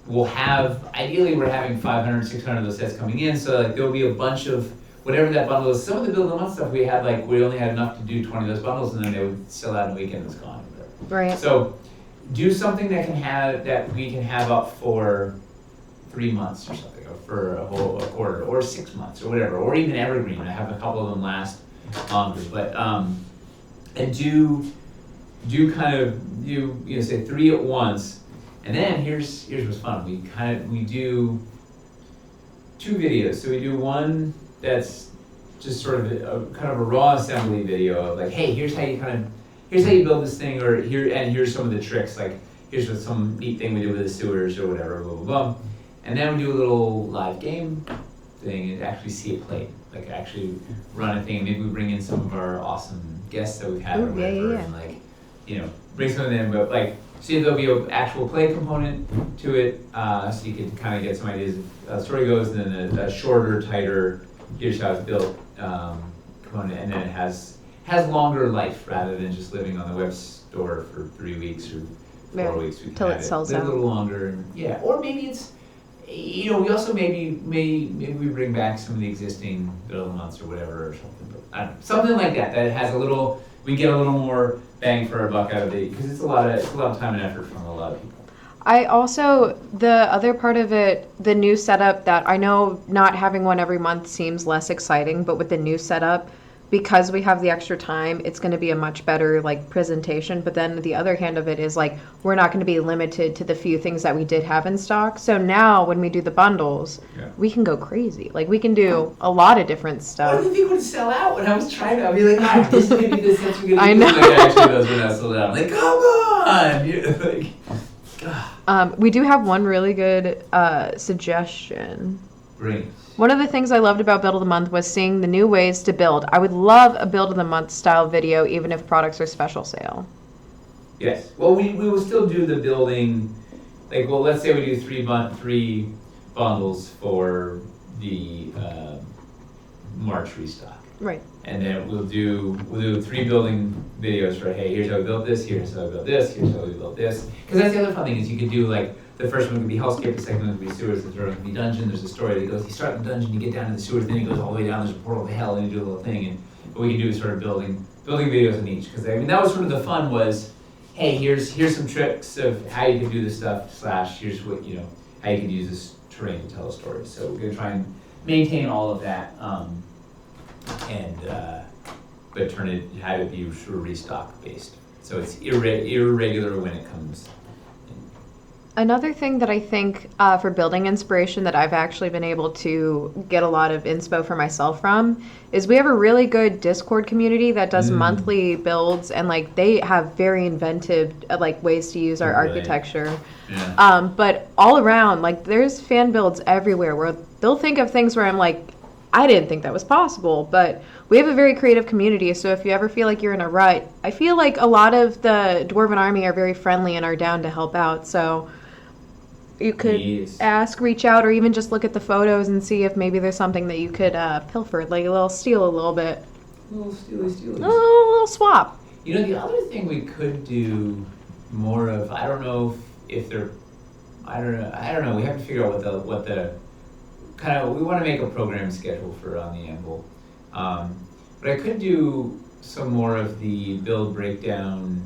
ideally we're having 500, 600 of those sets coming in, so there'll be a bunch of whatever that bundle is. Some of the Build a Month stuff we had, like, we only had enough to do 20 of those bundles, and then they would sell out in a weekend, it was gone. Right. So do something that we can have up for 3 months or something, or for a quarter, or 6 months, or whatever, or even evergreen. I have a couple of them last longer, but and do kind of say 3 at once, and then here's what's fun. We do 2 videos. So we do one that's just sort of a kind of a raw assembly video of like, hey, here's how you build this thing, or here's some of the tricks, like here's what some neat thing we do with the sewers or whatever, blah blah blah. And then we do a little live game thing and actually see it played, like actually run a thing. Maybe we bring in some of our awesome guests that we've had, or whatever, and like, bring some of them, but like, see, there'll be an actual play component to it, so you can kind of get some ideas of how the story goes, and then a shorter, tighter, here's how it's built component, and then it has longer life rather than just living on the web store for 3 weeks or 4 weeks. We Till it sells out. A little longer, and, or maybe it's, we also maybe we bring back some of the existing Build a Months or whatever, or something. But I don't know, something like that has we get a little more bang for our buck out of it, because it's a lot of time and effort from a lot of people. I also, the other part of it, the new setup, that I know not having one every month seems less exciting, but with the new setup, because we have the extra time, it's going to be a much better like presentation. But then the other hand of it is like, we're not going to be limited to the few things that we did have in stock. So now when we do the bundles, we can go crazy. Like, we can do a lot of different stuff. What did you think would sell out when I was trying to? I'd be like, this maybe this, that's what I know. Like, actually, those were not sold out. I'm like, come on! We do have one really good suggestion. Great. One of the things I loved about Build of the Month was seeing the new ways to build. I would love a Build of the Month style video, even if products are special sale. Yes. Well, we will still do the building. Like, well, let's say we do 3 bundles for the March restock. Right. And then we'll do 3 building videos for, hey, here's how we built this, here's how we built this, here's how we built this. Because that's the other fun thing, is you could do, like, the first one could be hellscape, the second one could be sewers, the third one could be dungeon. There's a story that goes, you start in the dungeon, you get down to the sewers, then it goes all the way down, there's a portal to hell, and you do a little thing. And what we can do is sort of building videos in each. Because that was sort of the fun, was, hey, here's some tricks of how you can do this stuff, / here's what, how you can use this terrain to tell a story. So we're going to try and maintain all of that, but have it be sort of restock based. So it's irregular when it comes. Another thing that I think for building inspiration that I've actually been able to get a lot of inspo for myself from is we have a really good Discord community that does monthly builds, and like they have very inventive like ways to use our architecture. Yeah. But all around, like, there's fan builds everywhere where they'll think of things where I'm like, I didn't think that was possible. But we have a very creative community, so if you ever feel like you're in a rut, I feel like a lot of the Dwarven Army are very friendly and are down to help out. So you could reach out, or even just look at the photos and see if maybe there's something that you could pilfer, like a little steal a little bit. A little stealy. A little swap. The other thing we could do more of, I don't know if they're, I don't know. We have to figure out what the kind of, we want to make a program schedule for on the Anvil. But I could do some more of the build breakdown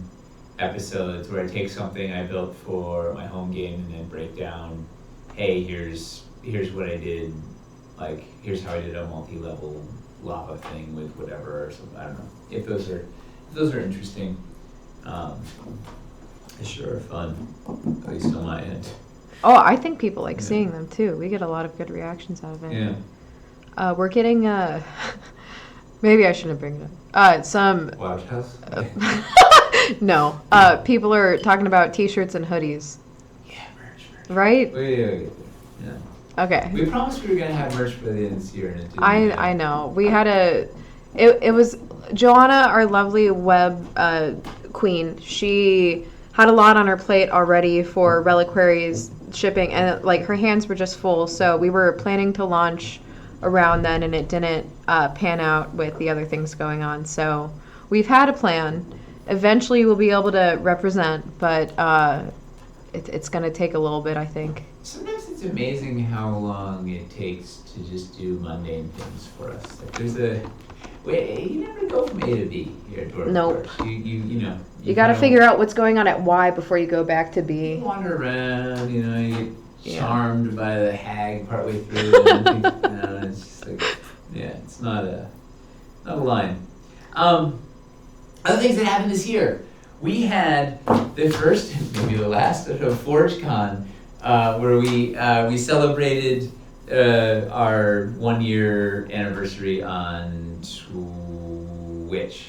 episodes where I take something I built for my home game and then break down, hey, here's what I did, like, here's how I did a multi-level lava thing with whatever, or something. I don't know if those are interesting. They sure are fun, at least on my end. Oh, I think people like seeing them too. We get a lot of good reactions out of it. Yeah. We're getting maybe I shouldn't bring it up. Some Watch House? No. People are talking about t-shirts and hoodies. Yeah, merch. Right? Yeah. Okay. We promised we were gonna have merch by the end of this year, and it didn't. I know. We had it was Joanna, our lovely web queen. She had a lot on her plate already for Reliquaries shipping, and like her hands were just full. So we were planning to launch around then, and it didn't pan out with the other things going on. So we've had a plan. Eventually we'll be able to represent, but it's going to take a little bit, I think. Sometimes it's it's amazing how long it takes to just do mundane things for us. Like you never go from A to B here at Dwarven Nope. Forge. You got to figure out what's going on at Y before you go back to B. You wander around, you get charmed by the hag partway through. And it's just like, it's not a line. Other things that happened this year. We had the first, maybe the last, ForgeCon, where we celebrated our 1 year anniversary on Twitch.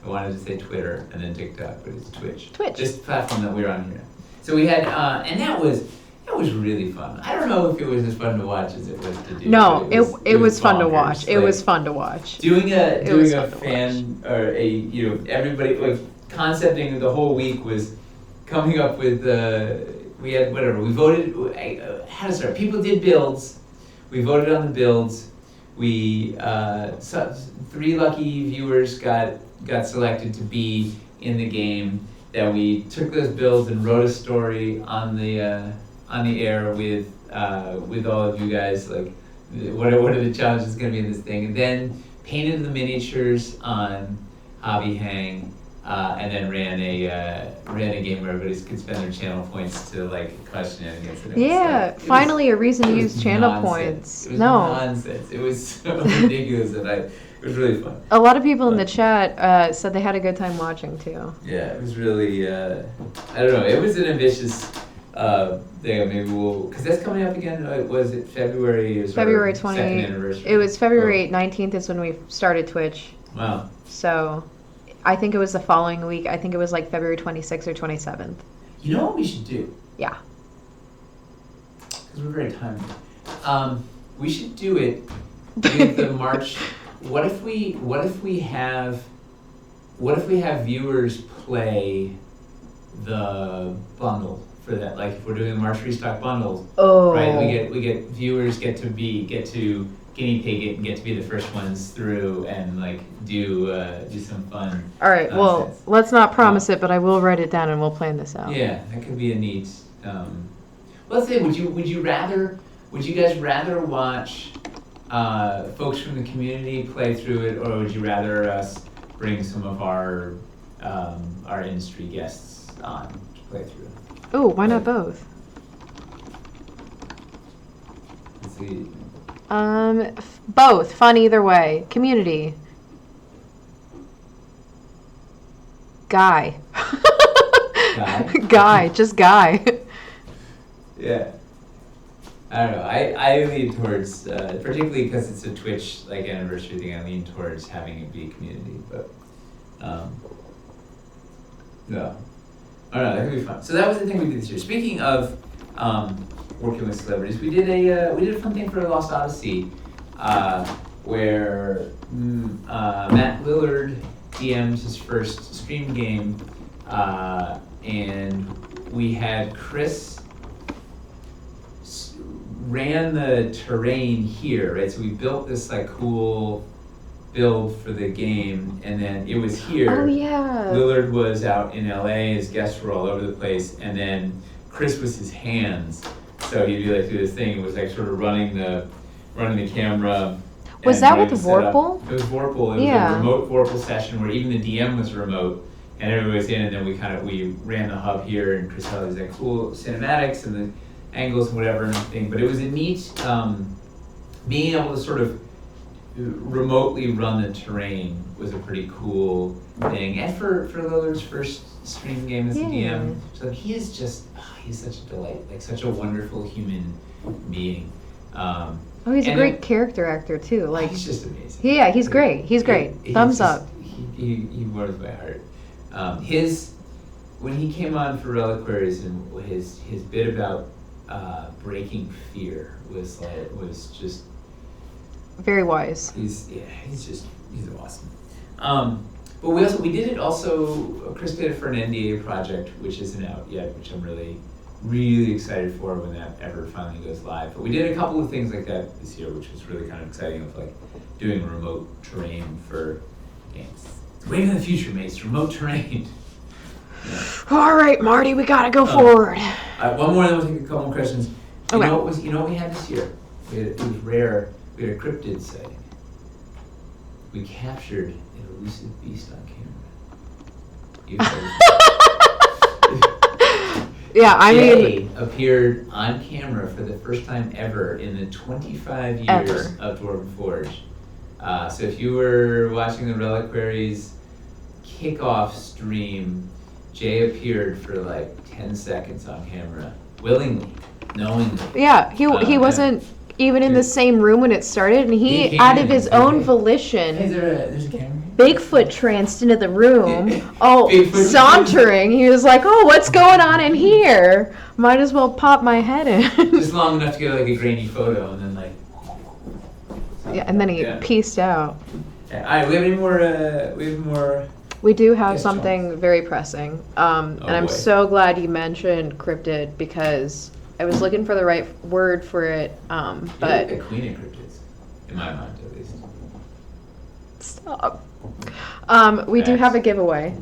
I wanted to say Twitter and then TikTok, but it's Twitch. This platform that we're on here. So we had, and that was really fun. I don't know if it was as fun to watch as it was to do. No, it was fun to watch. It was fun to watch. Doing a fan or everybody like concepting the whole week was coming up with we had whatever we voted. How to start? People did builds. We voted on the builds. We 3 lucky viewers got selected to be in the game. That we took those builds and wrote a story on the air with all of you guys, like what are the challenges going to be in this thing, and then painted the miniatures on Hobby Hang, and then ran a game where everybody could spend their channel points to like crush shenanigans. Finally a reason to use channel points. It was nonsense. It was so ridiculous that it was really fun. A lot of people in the chat said they had a good time watching too. Yeah, it was really I don't know. It was an ambitious thing. Maybe because that's coming up again. Was it February? Is February our 20. Second anniversary. It was February 19th is when we started Twitch. Wow. So, I think it was the following week. I think it was like February 26th or 27th. You know what we should do? Yeah. Because we're very timely. We should do it with the March. What if we have viewers play the bundle for that? Like if we're doing the March Restock bundles, right? We get viewers get to guinea pig it and get to be the first ones through and like do some fun. All right. Well, let's not promise it, but I will write it down and we'll plan this out. Yeah, that could be a neat. Let's say, would you guys rather watch folks from the community play through it, or would you rather us bring some of our industry guests on to play through it? Oh, why not both? Let's see. Both. Fun either way. Community. Guy. Guy. Just Guy. Yeah. I don't know. I lean towards, particularly because it's a Twitch like anniversary thing. I lean towards having it be community, but no. I don't know. That could be fun. So that was the thing we did this year. Speaking of working with celebrities, we did a fun thing for Lost Odyssey, where Matt Lillard DM'd his first stream game, and we had Chris ran the terrain here, right? So we built this like cool build for the game, and then it was here. Oh yeah. Lillard was out in LA, his guests were all over the place, and then Chris was his hands. So he'd be like through this thing, it was like sort of running the camera. Was that with Vorpal? It was Vorpal. It was a remote Vorpal session where even the DM was remote and everybody was in, and then we ran the hub here, and Chris had these like cool cinematics and the angles and whatever and everything. But it was a neat being able to sort of remotely run the terrain was a pretty cool thing. And for Lillard's first stream game as a DM, so he's such a delight, like such a wonderful human being. He's a great character actor too. Like he's just amazing. Yeah, he's great. He's great. Thumbs up. He warms my heart. When he came on for Reliquaries and his bit about breaking fear was just very wise. He's awesome. But we did it also. Chris did it for an NDA project, which isn't out yet, which I'm really, really excited for when that ever finally goes live. But we did a couple of things like that this year, which was really kind of exciting, of like doing remote terrain for games. It's way in the future, mates. Remote terrain. Yeah. All right, Marty, we gotta go forward. One more, then we'll take a couple more questions. You Okay. know what was? You know what we had this year? It was rare. We had a cryptid sighting. We captured an elusive beast on camera. You've heard Yeah, I Jay mean, appeared on camera for the first time ever in the 25 years Ever. of Dwarven Forge. So if you were watching the Reliquaries kickoff stream, Jay appeared for like 10 seconds on camera, willingly, knowingly. yeah, he Yeah. wasn't even in the same room when it started, and He he, came out in of his and said, own "Hey." volition, There's a camera here? Bigfoot tranced into the room, all Bigfoot sauntering. He was like, "Oh, what's going on in here? Might as well pop my head in." Just long enough to get like a grainy photo, and then like. Yeah, and then he Yeah. pieced out. All right, we have any more? We have more. We do have Yes, something very pressing, and I'm boy. so glad you mentioned cryptid because I was looking for the right word for it, but You're the queen of cryptids, in my mind at least. stop. We do Facts. have a giveaway,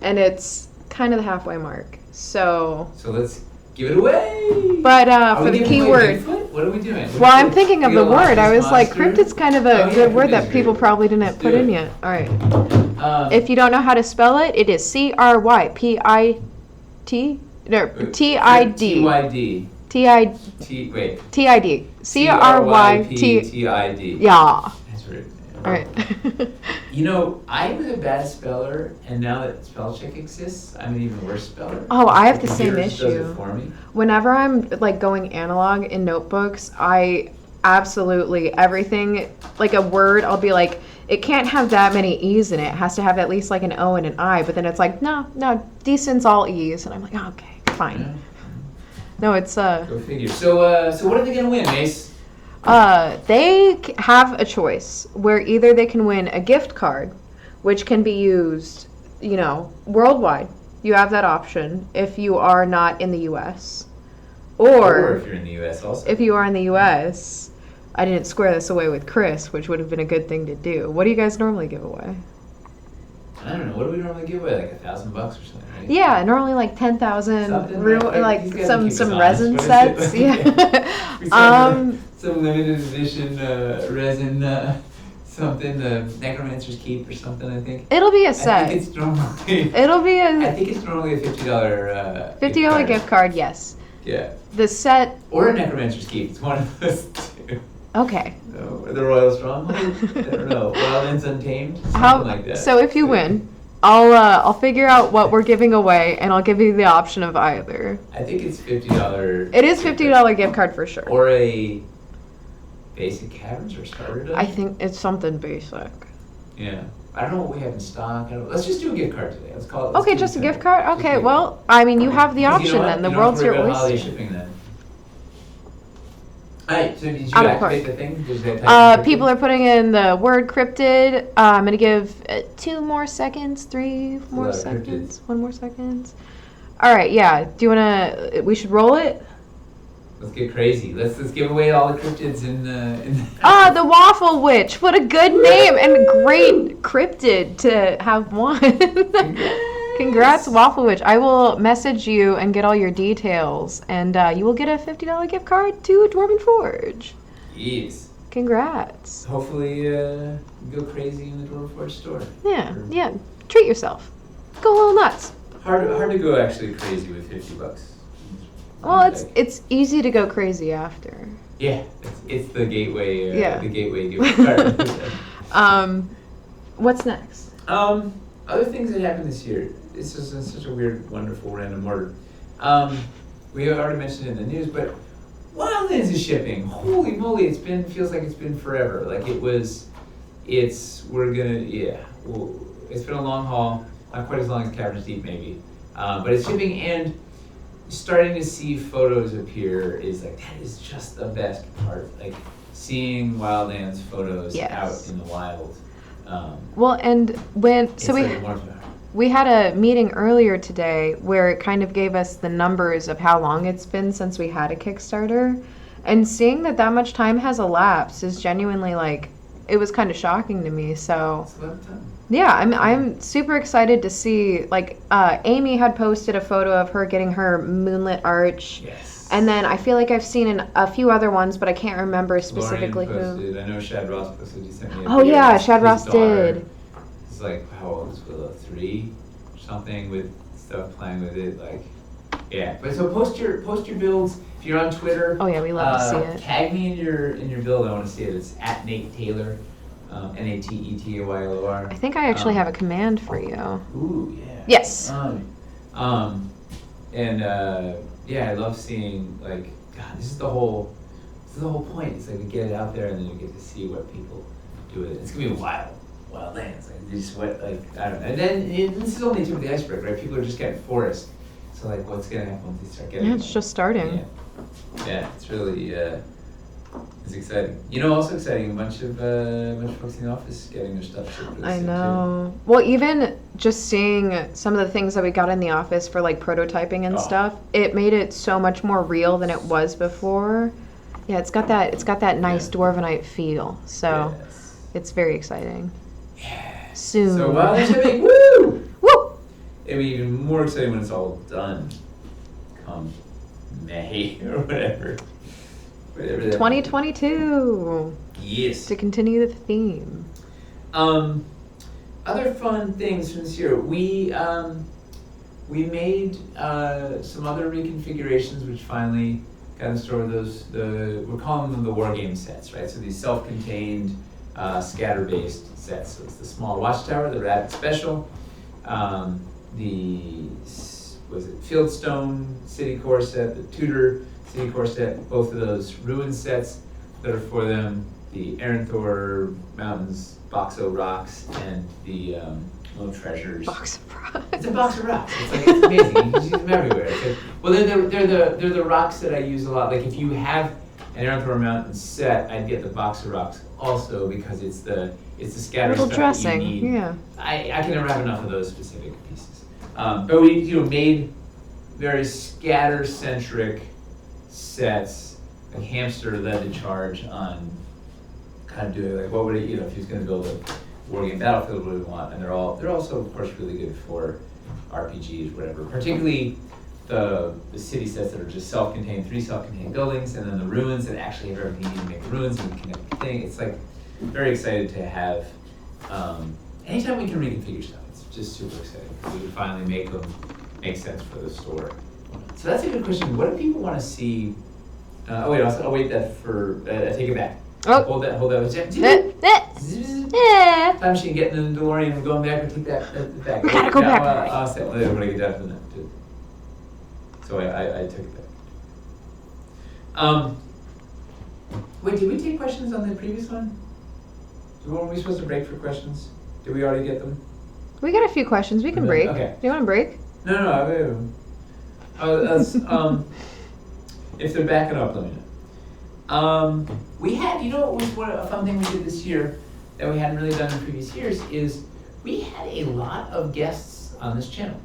and it's kind of the halfway mark. So, So let's give it away. but Are for we the giving key away word. Bigfoot? What are we doing? Well, I'm thinking of We the got Loch word. I Ness was like, Monster? cryptid's kind of a Oh, yeah, good word cryptid's that a people good probably word. didn't Let's put do in it. yet. All right. Um, If you don't know how to spell it, it is CRYPIT, no, TID, TYD. TID, Wait. TID, CRYT. CRYPTID. Yeah. That's right. All right. You know, I was a bad speller, and now that spell check exists, I'm an even worse speller. Oh, I have the computer same just does issue. it for me. Whenever I'm like going analog in notebooks, I absolutely everything like a word, I'll be like, it can't have that many E's in it. It has to have at least like an O and an I. But then it's like, no, decent's all E's, and I'm like, oh, okay, fine. Yeah. No, it's Go figure. So what are they gonna win, Mace? they have a choice where either they can win a gift card, which can be used, worldwide. You have that option if you are not in the U.S. Or if you're in the U.S. also. If you are in the U.S., I didn't square this away with Chris, which would have been a good thing to do. What do you guys normally give away? I don't know. What do we normally give away? Like $1,000 or something, right? Yeah, normally like 10,000, Something like he's gotta some keep us honest. resin What is sets. it? Yeah. We said some limited edition resin something, Necromancer's Keep or something, I think. It'll be a I set. think it's normally. It'll be I a think it's normally a $50 $50 gift card. Yes. Yeah. The set. Or a Necromancer's Keep. It's one of those two. Okay. Or the Royal Stronghold. I don't know. Wildlands Untamed. Something How? like that. So if you win, I'll figure out what we're giving away, and I'll give you the option of either. I think it's $50. It is $50 gift card for sure. Or a basic caverns or starter dungeon. I think it's something basic. Yeah. I don't know what we have in stock. Let's just do a gift card today. Let's call it. Okay, just a gift card? Okay, well, I mean, you have the option then. The world's your Holiday oyster. shipping then. Alright, so did you I'm activate the thing? Did they type in People cryptid? are putting in the word cryptid. I'm going to give 2 more seconds, 3 more lot of seconds, 1 more seconds. All right, yeah. Do you want to, we should roll it? Let's get crazy. Let's give away all the cryptids in The Waffle Witch. What a good name and great cryptid to have won. Congrats, Waffle Witch. I will message you and get all your details, and you will get a $50 gift card to Dwarven Forge. Yes. Congrats. Hopefully, go crazy in the Dwarven Forge store. Yeah. Treat yourself. Go a little nuts. Hard to go actually crazy with $50. Well, it's easy to go crazy after. Yeah, it's the gateway. Yeah. The gateway gift card. What's next? Other things that happened this year. This is such a weird, wonderful, random order. We have already mentioned it in the news, but Wildlands is shipping. Holy moly! Feels like it's been forever. Like it's been a long haul. Not quite as long as Caverns Deep, maybe, but it's shipping and starting to see photos appear is like that is just the best part. Like seeing Wildlands photos out in the wild. Well, and we had a meeting earlier today where it kind of gave us the numbers of how long it's been since we had a Kickstarter, and seeing that much time has elapsed is genuinely like it was kind of shocking to me. So it's a lot of time. Yeah, I'm super excited to see. Like Amy had posted a photo of her getting her moonlit arch. Yes. And then I feel like I've seen a few other ones, but I can't remember specifically Lauren who. posted, I know Shad Ross posted, he sent me a Oh video yeah, of Shad his Ross daughter. did. He's like, how old is Willow? 3 or something, with stuff playing with it, like, yeah. But so post your builds. If you're on Twitter, Oh yeah, we love to see it. tag me in your build. I want to see it. It's at Nate Taylor, NateTaylor. I think I actually have a command for you. Ooh, yeah. Yes. Yeah, I love seeing, like, God, this is the whole point. It's like we get it out there and then you get to see what people do with it. It's gonna be wild lands. Like they just wet, like, I don't know. And then this is only tip of the iceberg, right? People are just getting forest. So like, what's gonna happen once they start getting? Yeah, it's just starting. Yeah, it's really it's exciting. You know, also exciting. A bunch of folks in the office getting their stuff shipped. I know. Well, even just seeing some of the things that we got in the office for like prototyping and stuff, it made it so much more real than it was before. Yeah, it's got that nice dwarvenite feel. So it's very exciting. Yeah. Soon. So while they're shipping, woo! Woo! It'll be even more exciting when it's all done. Come May or whatever. 2022. Yes. To continue the theme. Other fun things from this year. We made some other reconfigurations, which finally got in store. We're calling them the war game sets, right? So these self-contained, scatter-based sets. So it's the small watchtower, the Rapid Special, Fieldstone City Core set, the Tudor City Core set, both of those ruin sets that are for them, the Aranthor Mountains, Boxo Rocks, and the Little Treasures. Box of rocks. It's a box of rocks. It's amazing. You can just use them everywhere. They're the rocks that I use a lot. Like if you have an Aranthor Mountain set, I'd get the box of rocks also because it's the scatter Little stuff dressing, that you need. yeah. I can never have enough of those specific pieces. But we made very scatter-centric sets. Like Hamster led the charge on kind of doing like what would he, if he was going to build a war game battlefield, what would he want? And they're also of course really good for RPGs, whatever. Particularly the city sets that are just self-contained, 3 self-contained buildings, and then the ruins that actually have everything you need to make the ruins and you can connect the thing. It's like very excited to have. Anytime we can reconfigure stuff, it's just super exciting. We can finally make them make sense for the store. So that's a good question. What do people want to see? I'll wait that for. I take it back. Oh. Hold that. Time machine getting in the DeLorean and going back and take that back. We gotta go back. I'll say it later when I get down to that too. So I took it back. Wait, did we take questions on the previous one? Were we supposed to break for questions? Did we already get them? We got a few questions. We can break. Okay. Do you want to break? No. If they're backing up, let me know. We had, a fun thing we did this year that we hadn't really done in previous years is we had a lot of guests on this channel,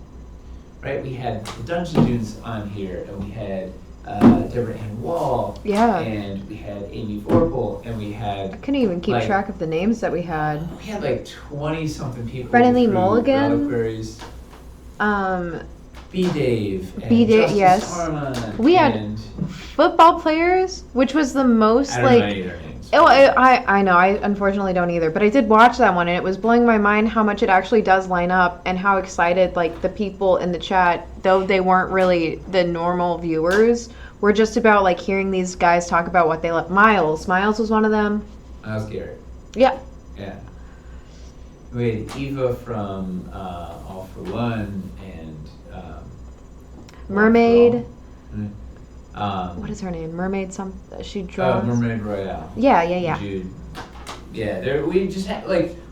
right? We had the Dungeon Dudes on here, and we had Deborah Ann Wall, and we had Amy Vorpal, and we had... I couldn't even keep track of the names that we had. We had like 20-something people. Brennan Lee Mulligan. Reliquaries. B-Dave. Yes. Harmon, we had football players, which was the most I don't know any of their names. Oh, I know. I unfortunately don't either. But I did watch that one, and it was blowing my mind how much it actually does line up, and how excited like the people in the chat, though they weren't really the normal viewers, were just about like hearing these guys talk about what they love. Miles was one of them. Miles Garrett. Yeah. Yeah. We had Eva from All for One and Mermaid. What is her name? Mermaid she draws. Mermaid Royale. Yeah. Jude. Yeah, we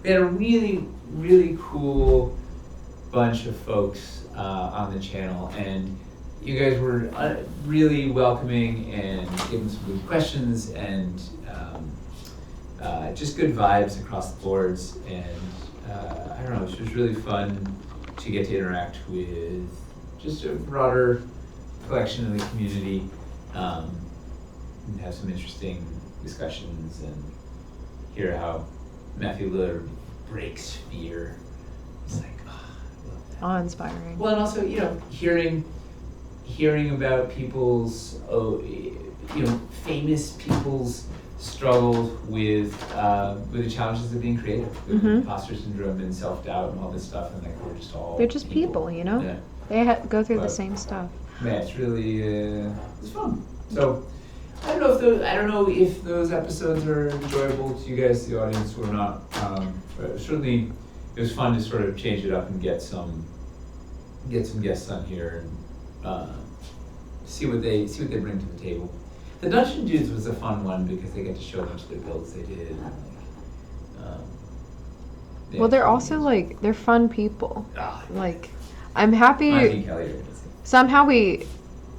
had a really, really cool bunch of folks on the channel, and you guys were really welcoming and giving some good questions and just good vibes across the boards, and I don't know, it was just really fun to get to interact with just a broader collection of the community, and have some interesting discussions and hear how Matthew Lillard breaks fear. It's like, I love that. Awe-inspiring. Well, and also, hearing hearing about people's, famous people's struggles with the challenges of being creative, with imposter syndrome and self-doubt and all this stuff, and like we're just all They're just people, you know? Yeah. They go through the same stuff. Yeah, it's really it's fun. So I don't know if those episodes are enjoyable to you guys, the audience, or not. But certainly it was fun to sort of change it up and get some guests on here and see what they bring to the table. The Dungeon Dudes was a fun one because they get to show a bunch of their builds they did. And, Well, they're also like, they're fun people. Like, I'm I happy. think Kelly is. Somehow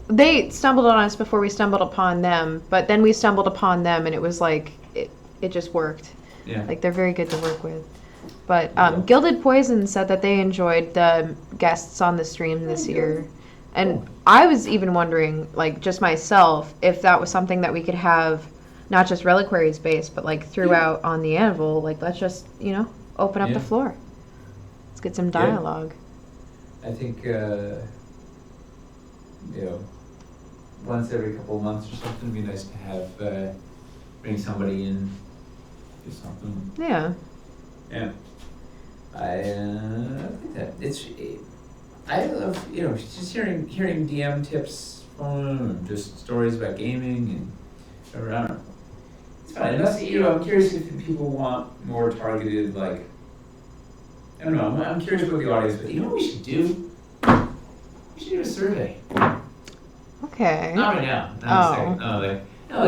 they stumbled on us before we stumbled upon them, but then we stumbled upon them and it was like, it just worked. Yeah. Like, they're very good to work with. But Gilded Poison said that they enjoyed the guests on the stream this year. And I was even wondering, like, just myself, if that was something that we could have, not just Reliquaries based, but like throughout on the Anvil. Like, let's just, open up the floor. Let's get some dialogue. I think, once every couple of months or something, it'd be nice to have, bring somebody in, do something. Yeah. Yeah. I think that I love, just hearing DM tips from them, just stories about gaming and, I don't know. It's fun. And that's, I'm curious if people want more targeted, like, I don't know, I'm curious about the audience, but you know what we should do? We should do a survey. Okay. Not right now. Not a second. I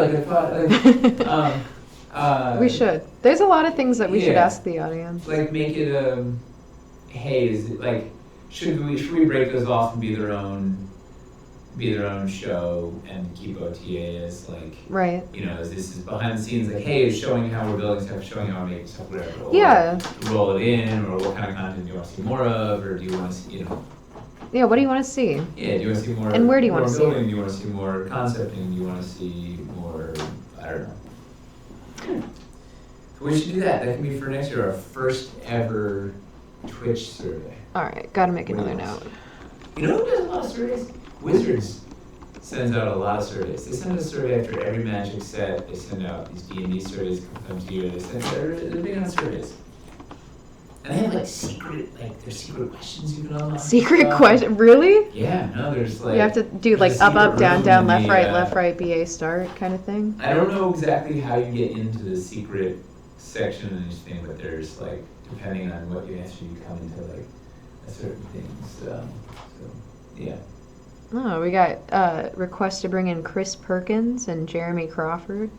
thought, we should. There's a lot of things that we should ask the audience. Like, make it hey, is it like, should we break those off and be their own show and keep OTA as like, right? As this is behind the scenes, like, hey, it's showing how we're building stuff, showing how we're making stuff, whatever. Or roll it in, or what kind of content do you want to see more of, or do you want to see, Yeah, what do you want to see? Yeah, do you want to see more? And where do you want to see? Building? Do you want to see more concepting? Do you want to see more? I don't know. So we should do that. That can be for next year, our first ever Twitch survey. All right, got to make another note. You know who does a lot of surveys? Wizards sends out a lot of surveys. They send a survey after every Magic set. They send out these D&D surveys a couple times a year. They're big on surveys. And they have their secret questions you can unlock. Secret question? Really? Yeah, no, there's like... You have to do like up, down, left, right, BA, start kind of thing? I don't know exactly how you get into the secret section of each thing, but there's like, depending on what you answer, you come into like a certain thing. So yeah. Oh, we got requests to bring in Chris Perkins and Jeremy Crawford.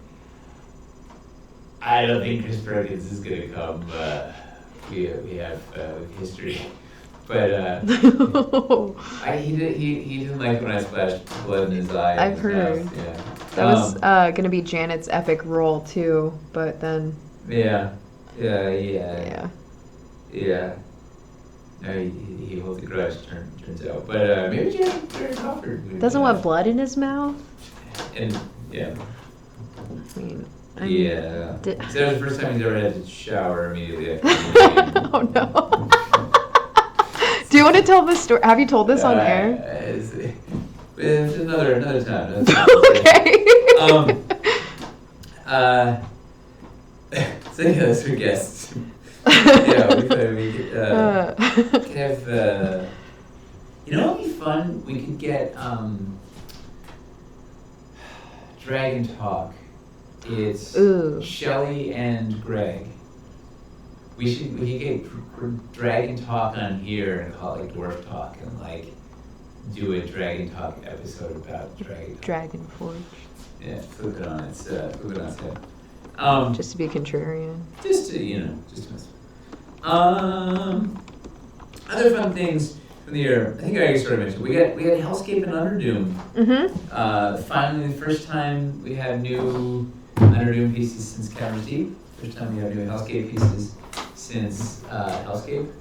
I don't think Chris Perkins is going to come. We have history, but he didn't like when I splashed blood in his eye. I've heard. Yeah. That was going to be Janet's epic role too, but then. Yeah. No, he holds a grudge, turns out. But maybe Jerry Crawford. Doesn't want blood in his mouth? And, yeah. I mean, yeah. So that was the first time he's ever had to shower immediately after oh, no. Do you want to tell this story? Have you told this on air? It's another time. Okay. So yeah, those are guests. Yeah, we could have, what would be fun? We could get, Dragon Talk. It's Shelly and Greg. We could get Dragon Talk on here and call it like Dwarf Talk and like do a Dragon Talk episode about Dragon Talk. Dragon Forge. Yeah, flip it on its head. Just to be contrarian. Just to mess. Other fun things from the year. I think I already sort of mentioned. We had Hellscape and Underdoom. Mm-hmm. Finally, the first time we had new Underdoom pieces since Cameron's Deep. First time we have new Hellscape pieces since Hellscape.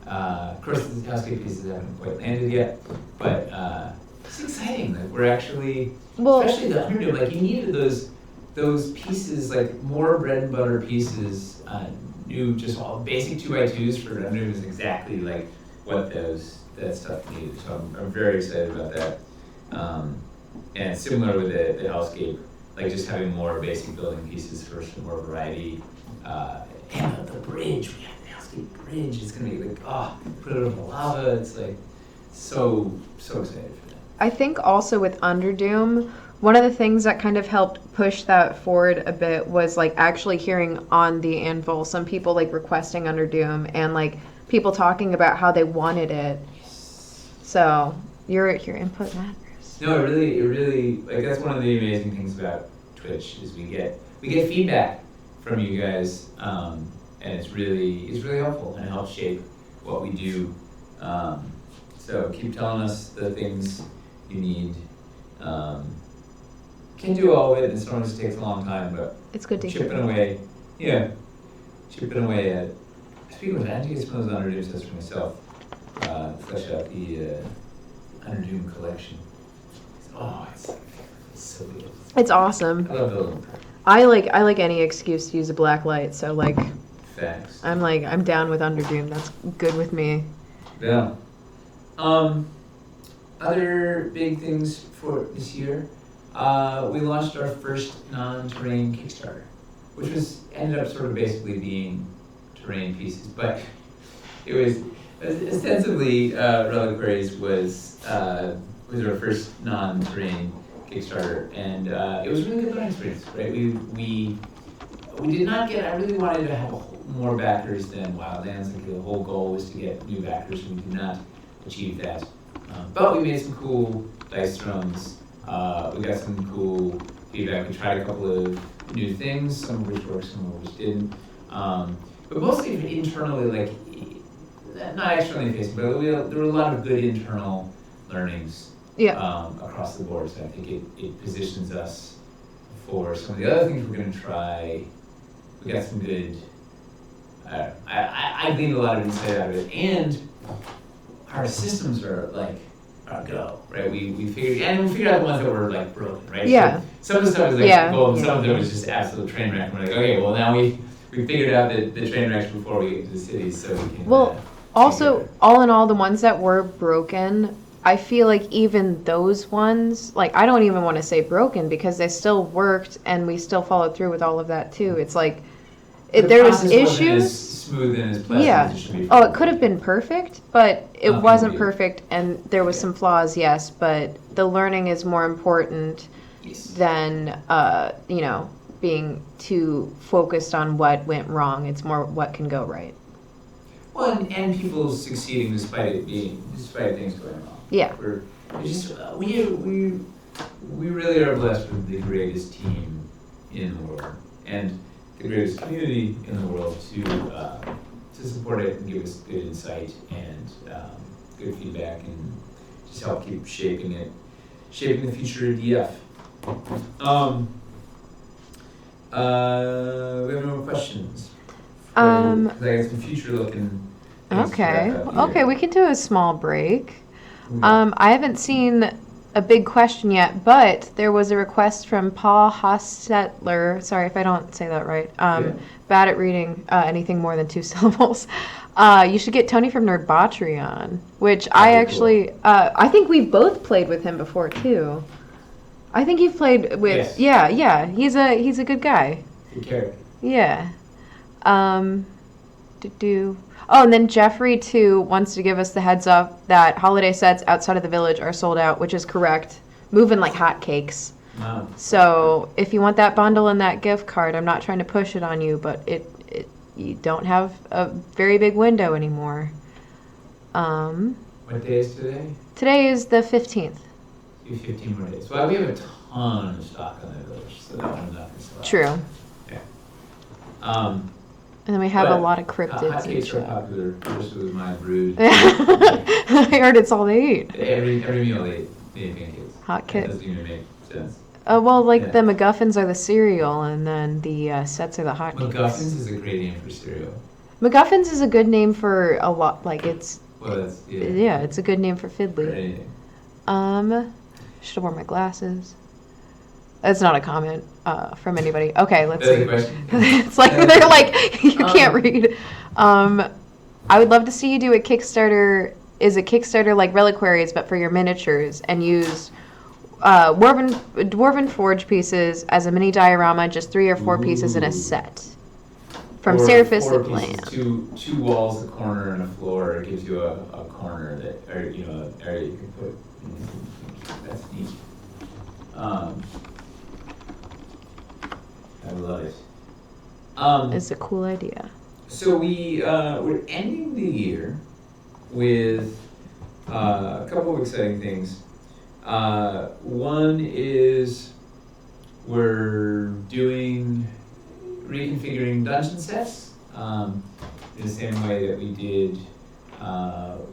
Of course, the Hellscape pieces haven't quite landed yet, but it's exciting. Like we're actually, especially the Underdoom. Like you needed those pieces, like more bread and butter pieces. New, just all basic 2x2s for Underdoom is exactly like what that stuff needed. So I'm very excited about that. And similar with the hellscape, like just having more basic building pieces for some more variety. And the bridge, we have the hellscape bridge. It's gonna be like, put it over the lava. It's like so excited for that. I think also with Underdoom, one of the things that kind of helped push that forward a bit was like actually hearing on the Anvil some people like requesting Underdoom and like people talking about how they wanted it. Yes. So your input matters. No, it really like that's one of the amazing things about Twitch is we get feedback from you guys, and it's really helpful and it helps shape what we do. So keep telling us the things you need. Can't do all of it, and sometimes it takes a long time, but It's good to hear. chipping away at. Speaking of that, I need to get some of those Underdoom sets for myself. Flesh out the Underdoom collection. It's so good. It's awesome. I love building. I like any excuse to use a black light, so like Facts. I'm down with Underdoom. That's good with me. Yeah. Other big things for this year, we launched our first non-terrain Kickstarter, which ended up sort of basically being terrain pieces, but it was ostensibly Reliquaries was our first non-terrain Kickstarter, and it was a really good learning experience, right? We did not get. I really wanted to have more backers than Wildlands. Like the whole goal was to get new backers, and we did not achieve that. But we made some cool dice drums. We got some cool feedback. We tried a couple of new things, some of which worked, some of which didn't. But mostly internally, like not externally facing, but there were a lot of good internal learnings. Yeah. Across the board, so I think it positions us for some of the other things we're going to try. We got some good. I gleaned a lot of insight out of it, and our systems are like a go, right? We figured out the ones that were like broken, right? Yeah. So some of the stuff was like Yeah. gold, and some of it was just absolute train wreck. And we're like, okay, well now we figured out the train wrecks before we get to the cities, so we can. Well, also, all in all, the ones that were broken, I feel like even those ones, like I don't even want to say broken because they still worked and we still followed through with all of that too. It's like there was process wasn't issues. as smooth and as pleasant Yeah. as it should be. Oh, it could have been perfect, but it Nothing wasn't would be. perfect and there was some flaws, yes, but the learning is more important Yes. than being too focused on what went wrong. It's more what can go right. Well, and people succeeding despite things going wrong. Yeah. We really are blessed with the greatest team in the world and the greatest community in the world to support it and give us good insight and good feedback and just help keep shaping the future of DF. We have no more questions. Because I got some future looking. Okay, we can do a small break. I haven't seen a big question yet, but there was a request from Paul Hostetler. Sorry if I don't say that right. Bad at reading anything more than 2 syllables. You should get Tony from Nerdbotchery on, which I actually, I think we've both played with him before too. I think you've played with, Yes. yeah. He's a good guy. Good character. Yeah. Oh, and then Jeffrey, too, wants to give us the heads up that holiday sets outside of the village are sold out, which is correct. Moving like hotcakes. Wow. So if you want that bundle and that gift card, I'm not trying to push it on you, but you don't have a very big window anymore. What day is today? Today is the 15th. You have 15 more days. Well, we have a ton of stock on that village, so that one's not going to sell out. True. Yeah. And then we have a But lot of cryptids. Hotcakes are popular, especially with my brood. I heard it's all they eat. Every meal they eat pancakes. Hotcakes. That doesn't even make sense. Well, like Yeah. the MacGuffins are the cereal, and then the sets are the hotcakes. MacGuffins is a great name for cereal. MacGuffins is a good name for a lot. Like it's Well, that's it's a good name for for fiddly. anything. Should have worn my glasses. That's not a comment from anybody. Okay, let's That's see. a question. It's like they're like you can't read. I would love to see you do a Kickstarter. Is a Kickstarter like Reliquaries, but for your miniatures, and use Dwarven Forge pieces as a mini diorama, just 3 or 4 pieces in a Ooh. set. From Or Seraphis 4 the pieces, Land. two walls, a corner, and a floor. It gives you a corner that, or an area you can put. That's neat. I love it. It's a cool idea. So we're ending the year with a couple of exciting things. One is we're doing reconfiguring dungeon sets in the same way that we did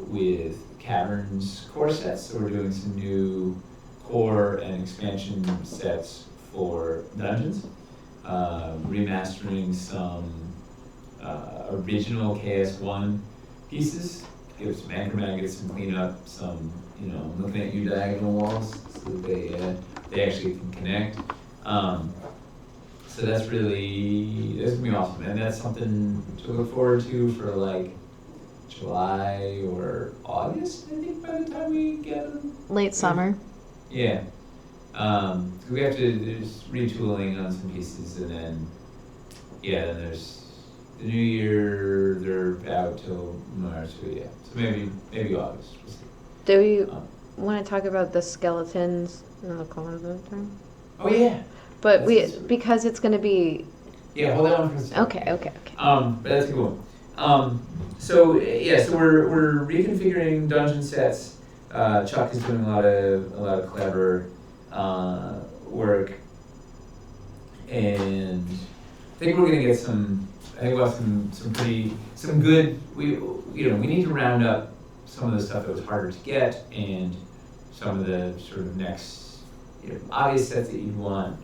with Caverns core sets. So we're doing some new core and expansion sets for dungeons, remastering some original KS1 pieces. Give some Anchorman, get some cleanup, some, looking at you diagonal walls so that they actually can connect. So that's gonna be awesome, and that's something to look forward to for like July or August, I think, by the time we get them. Late summer. Yeah. We have to, there's retooling on some pieces, and then there's the new year, they're out till March, so yeah. So maybe August. We'll see. Do we want to talk about the skeletons in the corner? Oh yeah. But because it's going to be... Yeah, hold on for a second. Okay. But that's cool. So we're reconfiguring dungeon sets. Chuck is doing a lot of clever work, and I think we're gonna get some. I think we'll have some good. We need to round up some of the stuff that was harder to get, and some of the sort of next obvious sets that you'd want.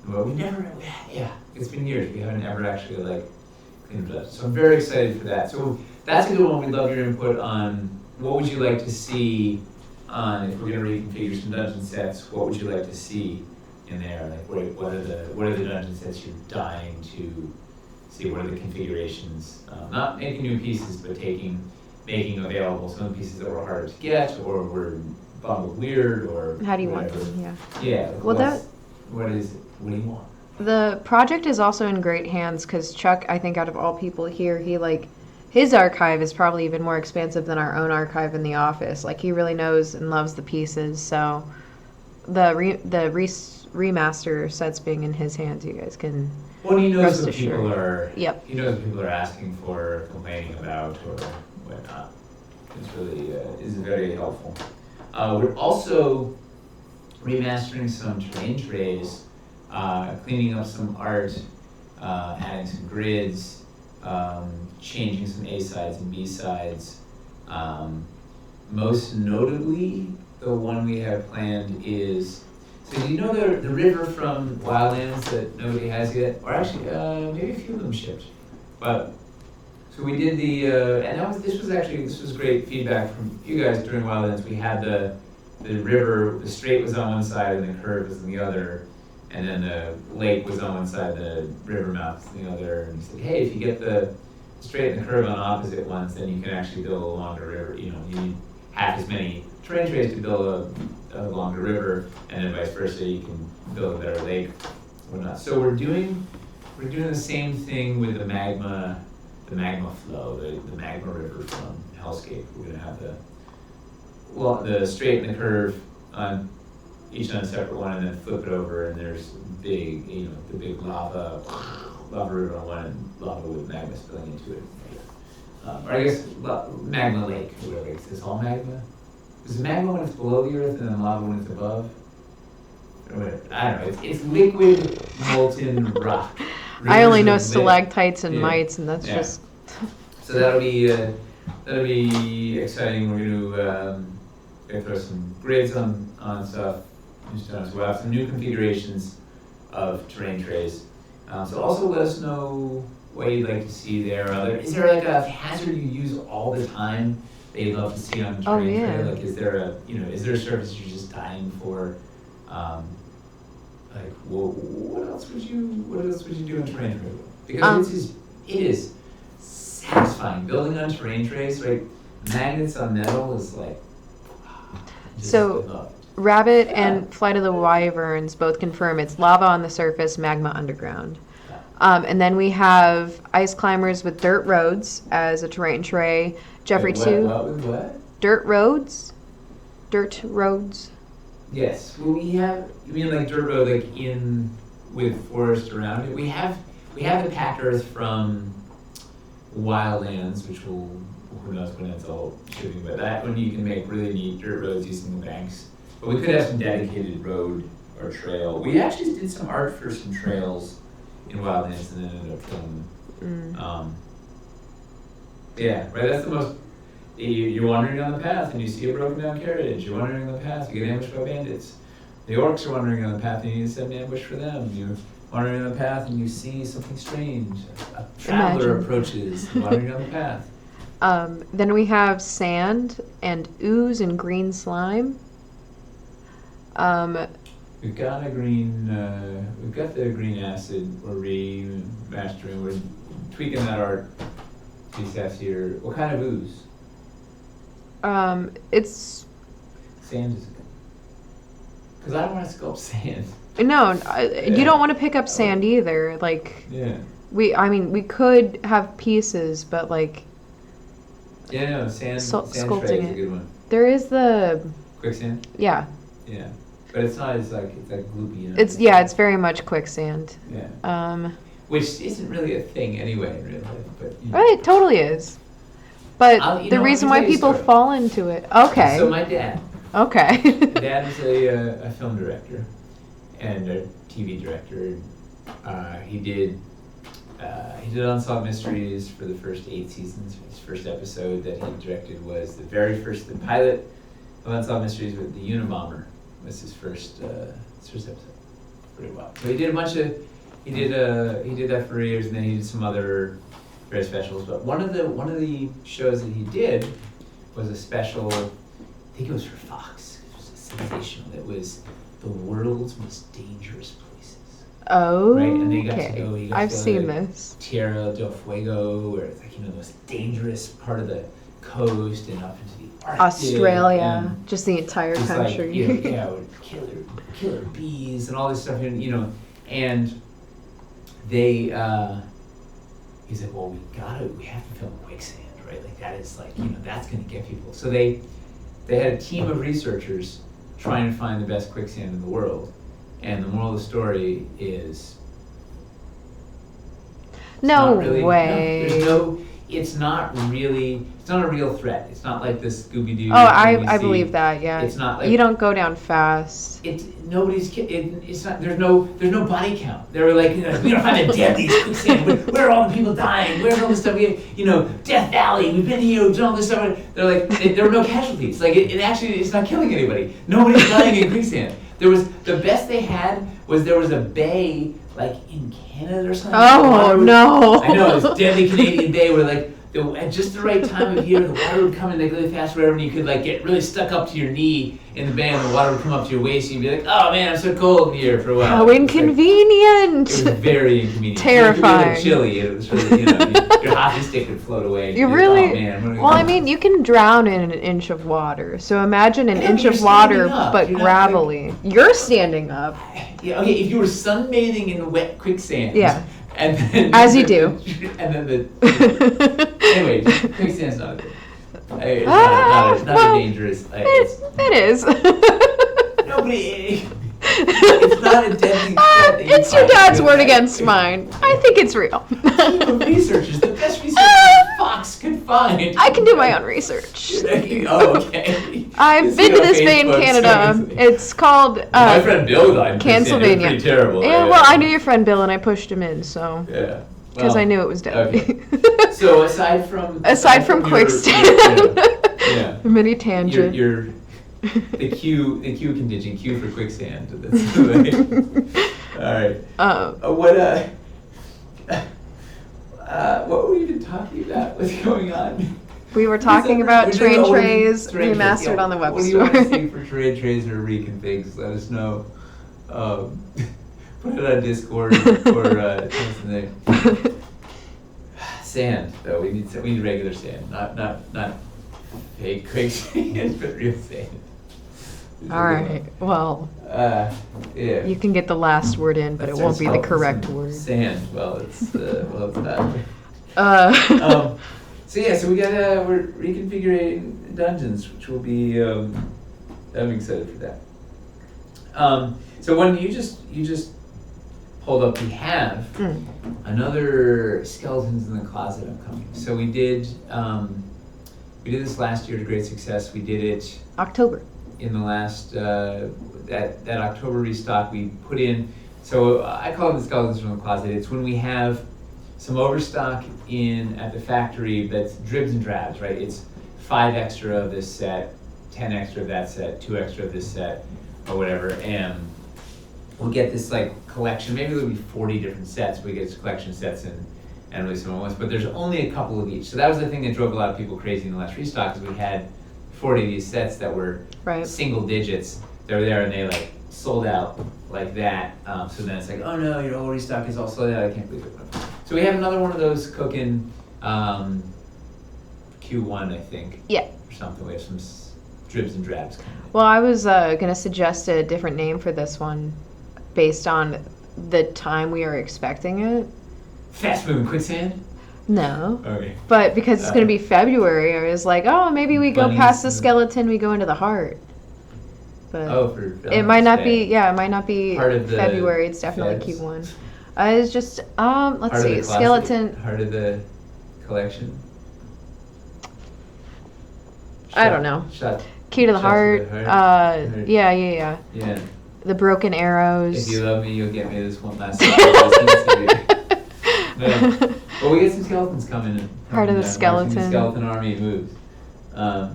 But we never. Yeah, it's been years. We haven't ever actually cleaned it up. So I'm very excited for that. So that's a good one. We'd love your input on what would you like to see on, if we're going to reconfigure some dungeon sets, what would you like to see in there? Like what are the dungeon sets you're dying to see? What are the configurations? Not making new pieces, but making available some of the pieces that were harder to get, or were bundled weird, or how do you whatever. want them? Yeah. Yeah. What is it? What do you want? The project is also in great hands because Chuck, I think out of all people here, his archive is probably even more expansive than our own archive in the office. Like, he really knows and loves the pieces. So the remaster sets being in his hands, you guys can he knows rest what assured. people are. Yep. He knows what people are asking for, complaining about, or whatnot. It's really is very helpful. We're also remastering some terrain trays, cleaning up some art, adding some grids, changing some A sides and B sides. Most notably, the one we have planned is, so you know the river from Wildlands that nobody has yet? Or actually, maybe a few of them shipped. But, so we did this was great feedback from you guys during Wildlands. We had the river, the strait was on one side and the curve was on the other. And then the lake was on one side, the river mouth was on the other. And he said, hey, if you get the straight and the curve on opposite ones, then you can actually build a longer river. You need half as many terrain trays to build a longer river, and then vice versa, you can build a better lake or not. So we're doing the same thing with the magma flow, the magma river from Hellscape. We're gonna have the straight and the curve on each on a separate one, and then flip it over, and there's the big lava river on one, and lava with magma spilling into it. Or I guess magma lake, or whatever. Is this all magma? Is magma when it's below the earth and then lava when it's above? Or whatever. I don't know. It's liquid molten rock. I only know stalactites and mites, and that's just. So that'll be exciting. We're gonna throw some grids on stuff. So we'll have some new configurations of terrain trays. So also let us know what you'd like to see there. Is there like a hazard you use all the time that you'd love to see on a terrain tray? Like, is there a surface you're just dying for? What else would you do in terrain tray? Because it is satisfying building on terrain trays, right? Magnets on metal is like. So Rabbit and Flight of the Wyverns both confirm it's lava on the surface, magma underground. And then we have ice climbers with dirt roads as a terrain tray. Jeffrey Wait, 2. What with what? Dirt roads? Dirt roads? Yes. Well, we have. You mean like dirt road, like in with forest around it? We have the packed earth from Wildlands, which will, who knows when it's all shipping, but that one you can make really neat dirt roads using the banks. But we could have some dedicated road or trail. We actually did some art for some trails in Wildlands and then ended up filming them. Yeah, right. That's the most. You're wandering down the path and you see a broken down carriage. You're wandering down the path, you get ambushed by bandits. The orcs are wandering down the path and you need to set an ambush for them. You're wandering down the path and you see something strange. A traveler approaches, wandering down the path. Then we have sand and ooze and green slime. We've got a green. We've got the green acid. We're remastering. We're tweaking that art piece here. What kind of ooze? It's Sand is good. Because I don't want to sculpt sand. no, you don't want to pick up sand either. Like Yeah. we could have pieces, but like Yeah, no, sand sculpting tray is a it. good one. There is the Quicksand? yeah. Yeah. But it's not as like, it's like gloopy, you know? It's very much quicksand. Yeah. Which isn't really a thing anyway in real life, but you know. It totally is. But You the know, reason let why me tell you a people story. fall into it. Okay. So my dad. Okay. My dad is a film director and a TV director. He did Unsolved Mysteries for the first 8 seasons. His first episode that he directed was the pilot of Unsolved Mysteries with the Unabomber. Was his first episode. Pretty well. So he did a bunch of he did that for years, and then he did some other very specials. But one of the shows that he did was a special. I think it was for Fox. It was sensational. It was the world's most dangerous places. Oh, right, and they got to go. I've seen this. Tierra del Fuego, where it's like the most dangerous part of the coast and up into the Arctic. Australia, just the entire Just country. like, with killer bees and all this stuff, and and they. He's like, well, we have to film quicksand, right? Like that is like, that's going to get people. So they had a team of researchers trying to find the best quicksand in the world, and the moral of the story is. No really, way. It's not a real threat. It's not like this Scooby-Doo. Oh, I believe that. Yeah. It's not like you don't go down fast. It's not. There's no body count. They were like, we gotta find a deadly quicksand. Where are all the people dying? Where's all this stuff? Death Valley. We've been here. We've done all this stuff. They're like, there were no casualties. Like it's not killing anybody. Nobody's dying in quicksand. The best they had was there was a bay like in Canada or something. Oh no! I know, this deadly Canadian bay where like at just the right time of year the water would come in like really fast wherever, and you could like get really stuck up to your knee in the bay, and the water would come up to your waist, and you'd be like, oh man, I'm so cold in here for a while. How inconvenient! It was very inconvenient. Terrifying. It was chilly. It was really, your hockey stick would float away. You You'd really? Like, oh, man, well, I mean, you can drown in an inch of water. So imagine an inch of water, but gravelly. You're standing up. Yeah. Okay. If you were sunbathing in wet quicksand. Yeah. And then as you do. And then anyway, quicksand's not good. It's not a dangerous. It is. Nobody. It's not a deadly threat. It's your dad's word against mine. I think it's real. Team of researchers, the best researchers Fox could find. I can do my own research. Oh, okay. I've been to this bay in Canada. It's called my friend Bill died. Pennsylvania. Pretty terrible. Yeah, well, I knew your friend Bill, and I pushed him in, so. Yeah. Because I knew it was deadly. Okay. So aside from quicksand, yeah, mini tangent. Your the Q contingent, Q for quicksand. That's right. All right. What were we even talking about? What's going on? We were talking about terrain trays remastered on the web store. What do you want to see for terrain trays or reconfigs? Let us know. Put it on Discord or tell us in there. Sand, though. We need regular sand, not fake quicksand, but real sand. All right. Well, Yeah. you can get the last word in, but it won't be the correct word. Sand. Well, it's not. Uh, So yeah, so we're reconfiguring dungeons, which will be. I'm excited for that. So when you just pulled up, we have another Skeletons in the Closet upcoming. So we did this last year to great success. We did it October. in the last that October restock. We put in. So I call it the Skeletons from the Closet. It's when we have some overstock in at the factory that's dribs and drabs, right? It's 5 extra of this set, 10 extra of that set, 2 extra of this set, or whatever, and we'll get this like collection. Maybe there'll be 40 different sets. We get collection sets and release them at once, but there's only a couple of each. So that was the thing that drove a lot of people crazy in the last restock, is we had 40 of these sets that were single digits. They were there and they like sold out like that. So then it's like, oh no, your whole restock is all sold out. I can't believe it. So we have another one of those cooking Q1, I think. Yeah. Or something. We have some dribs and drabs coming in. Well, I was going to suggest a different name for this one based on the time we are expecting it. Fast moving quicksand? No. Okay. But because it's going to be February, I was like, oh, maybe we go past the skeleton, we go into the heart. But it might not be, it might not be February. It's definitely Q1. It's just, let's see, skeleton. Heart of the collection? I don't know. Key to the heart. Yeah. Yeah. The broken arrows. If you love me, you'll get me this one last time. No. Well, we get some skeletons coming. Heart of the skeleton. The skeleton army moves. So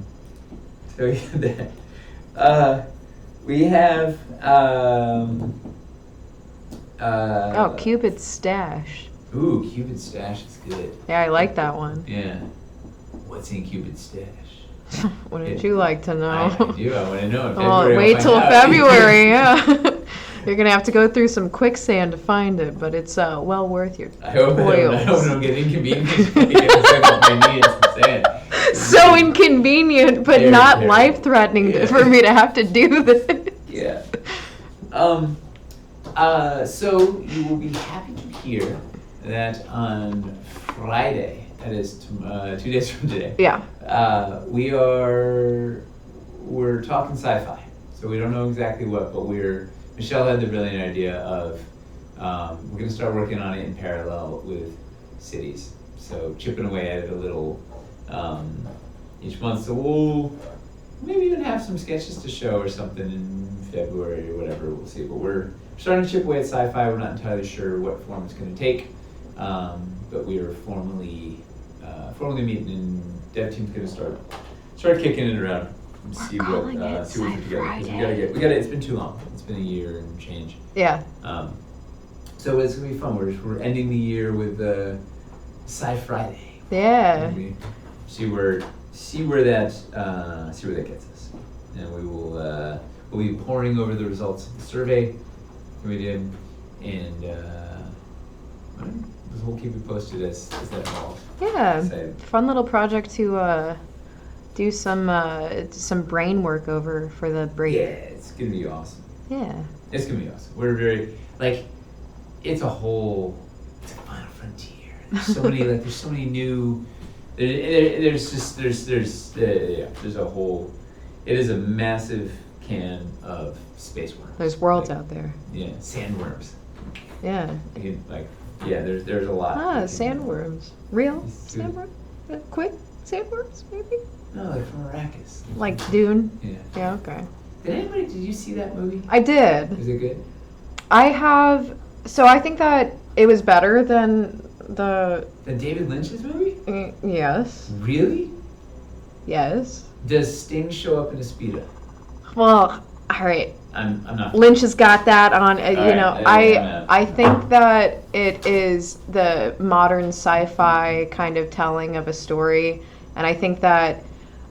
we get that. We have. Cupid's Stash. Ooh, Cupid's Stash is good. Yeah, I like that one. Yeah. What's in Cupid's Stash? Wouldn't you like to know? I do. I want to know. In February, wait till February, yeah. You're going to have to go through some quicksand to find it, but it's well worth your I hope toils. I don't get inconvenienced by getting stuck on my knees and sand. So inconvenient, but not life-threatening for me to have to do this. Yeah. So you will be happy to hear that on Friday, that is 2 days from today. Yeah. We're talking sci-fi, so we don't know exactly what, but Michelle had the brilliant idea of we're going to start working on it in parallel with cities. So chipping away at it a little each month. So we'll maybe even have some sketches to show or something in February or whatever. We'll see. But we're starting to chip away at sci-fi. We're not entirely sure what form it's going to take, but we are formally meeting, and dev team's going to start kicking it around and see what we put together. We got it. It's been too long. It's been a year and change. Yeah. So it's gonna be fun. We're ending the year with Sci Friday. Yeah. See where that gets us, and we'll be poring over the results of the survey that we did, and we'll keep it posted as that evolves. Yeah. Fun little project to do some brain work over for the break. Yeah, it's gonna be awesome. Yeah. It's gonna be awesome. We're very it's a final frontier. There's so many there's so many new. There's a whole. It is a massive can of space worms. There's worlds out there. Yeah, sandworms. Yeah. There's a lot. Sandworms. Real sandworms? Quick sandworms, maybe? No, they're from Arrakis. Like Dune? Yeah. Yeah, okay. Did you see that movie? I did. Is it good? I think that it was better than the David Lynch's movie? Yes. Really? Yes. Does Sting show up in a Speedo? Well, all right. I'm not. Lynch has got that on. I think that it is the modern sci-fi kind of telling of a story, and I think that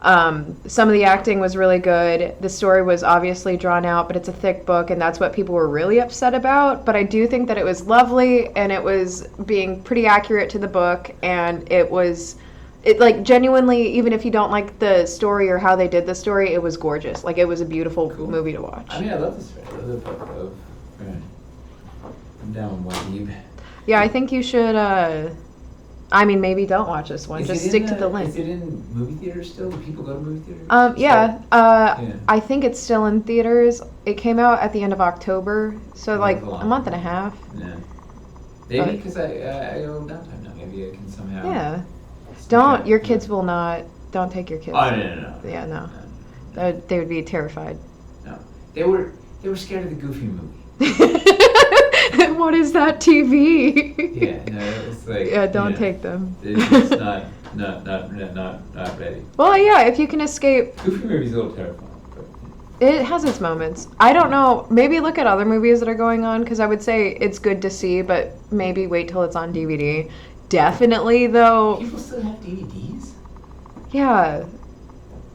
some of the acting was really good. The story was obviously drawn out, but it's a thick book, and that's what people were really upset about. But I do think that it was lovely, and it was being pretty accurate to the book, and it was it like genuinely, even if you don't like the story or how they did the story, it was gorgeous. Like it was a beautiful Cool. movie to watch. I mean, I love this story. I love the book of. I'm down with Wahib. Yeah, I think you should. I mean, maybe don't watch this one. Just stick to the link. Is it in movie theaters still? Do people go to movie theaters? Yeah. Yeah. I think it's still in theaters. It came out at the end of October, so Oh, like that's a lot. a month and a half. Yeah. Maybe because I go downtime now. Maybe I can somehow. Yeah. sneak Don't. out. Your kids will not. Don't take your kids. Oh no. Yeah, no. No. They would be terrified. No. They were scared of the Goofy movie. What is that TV? Yeah, no, it's like Yeah, don't take them. It's not ready. Well, yeah, if you can escape, Goofy movie's a little terrifying, but it has its moments. I don't know. Maybe look at other movies that are going on because I would say it's good to see, but maybe wait till it's on DVD. Definitely, though. people still have DVDs. Yeah.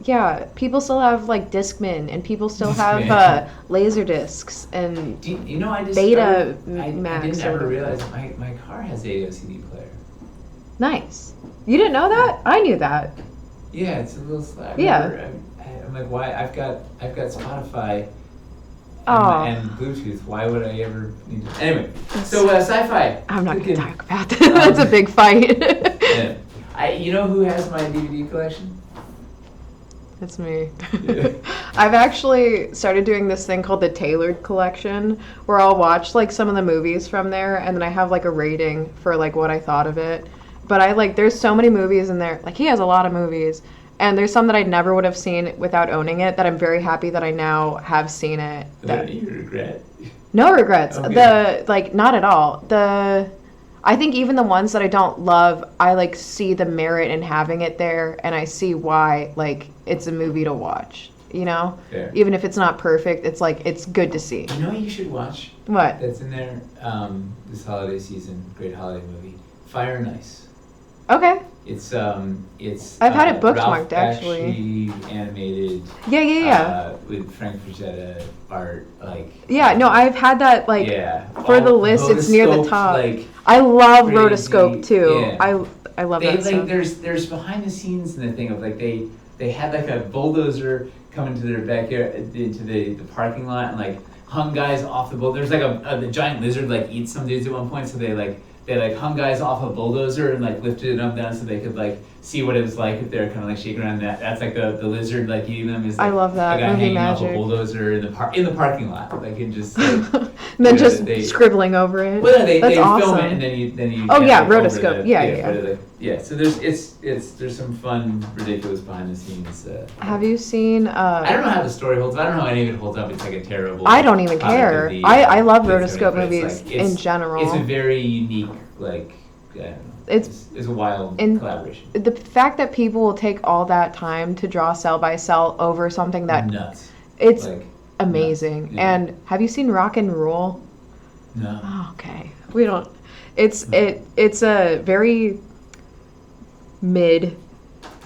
Yeah, people still have like Discman, and people still have Discman. laser discs and You know, I just Beta I Max didn't or ever whatever. realize my car has a CD player. nice. You didn't know that? I knew that. Yeah, it's a little slack. Yeah. I'm like, why? I've got Spotify Oh. and Bluetooth. Why would I ever need to? Anyway, so sci-fi. I'm not going to Good. talk about that. That's a big fight. Yeah. You know who has my DVD collection? That's me. Yeah. I've actually started doing this thing called the Tailored Collection, where I'll watch like some of the movies from there, and then I have like a rating for like what I thought of it. But there's so many movies in there. Like he has a lot of movies, and there's some that I never would have seen without owning it. That I'm very happy that I now have seen it. That you regret. No regrets. Okay. Not at all. I think even the ones that I don't love, I like see the merit in having it there, and I see why like it's a movie to watch. You know, Fair. even if it's not perfect, it's like it's good to see. You know what you should watch? What? That's in there this holiday season. Great holiday movie. Fire and Ice. Okay. It's I've had it bookmarked, Ralph actually. Bakshi animated. Yeah. With Frank Frazetta art, like. Yeah. No, I've had that like Yeah. for the list. It's near the Rotoscope, top. Like I love crazy. Rotoscope too. Yeah. I love they that like stuff. there's behind the scenes in the thing of like they had like a bulldozer come into their backyard into the parking lot and like hung guys off the bulldozer. There's like the giant lizard like eats some dudes at one point, so they hung guys off a bulldozer and like lifted them down so they could like see what it was like if they're kind of like shaking around. That's like the lizard like eating them is like I love that a guy movie hanging off a magic. bulldozer in the parking lot. Like it just like, And then you know, just scribbling over it. well, they That's film awesome. it and then you Oh, yeah, over rotoscope. the- Yeah. yeah. So there's some fun, ridiculous behind the scenes. Have you seen? I don't know how the story holds up. I don't know how any of it holds up. It's like a terrible. I don't even product care. of the, I love kids or rotoscope whatever, but movies it's like- in general. It's a very unique, like, I don't know. It's- It's a wild in- collaboration. The fact that people will take all that time to draw cell by cell over something that Nuts. it's Like, amazing. yeah. And have you seen Rock and Roll? no. Oh, okay. We don't. It's a very mid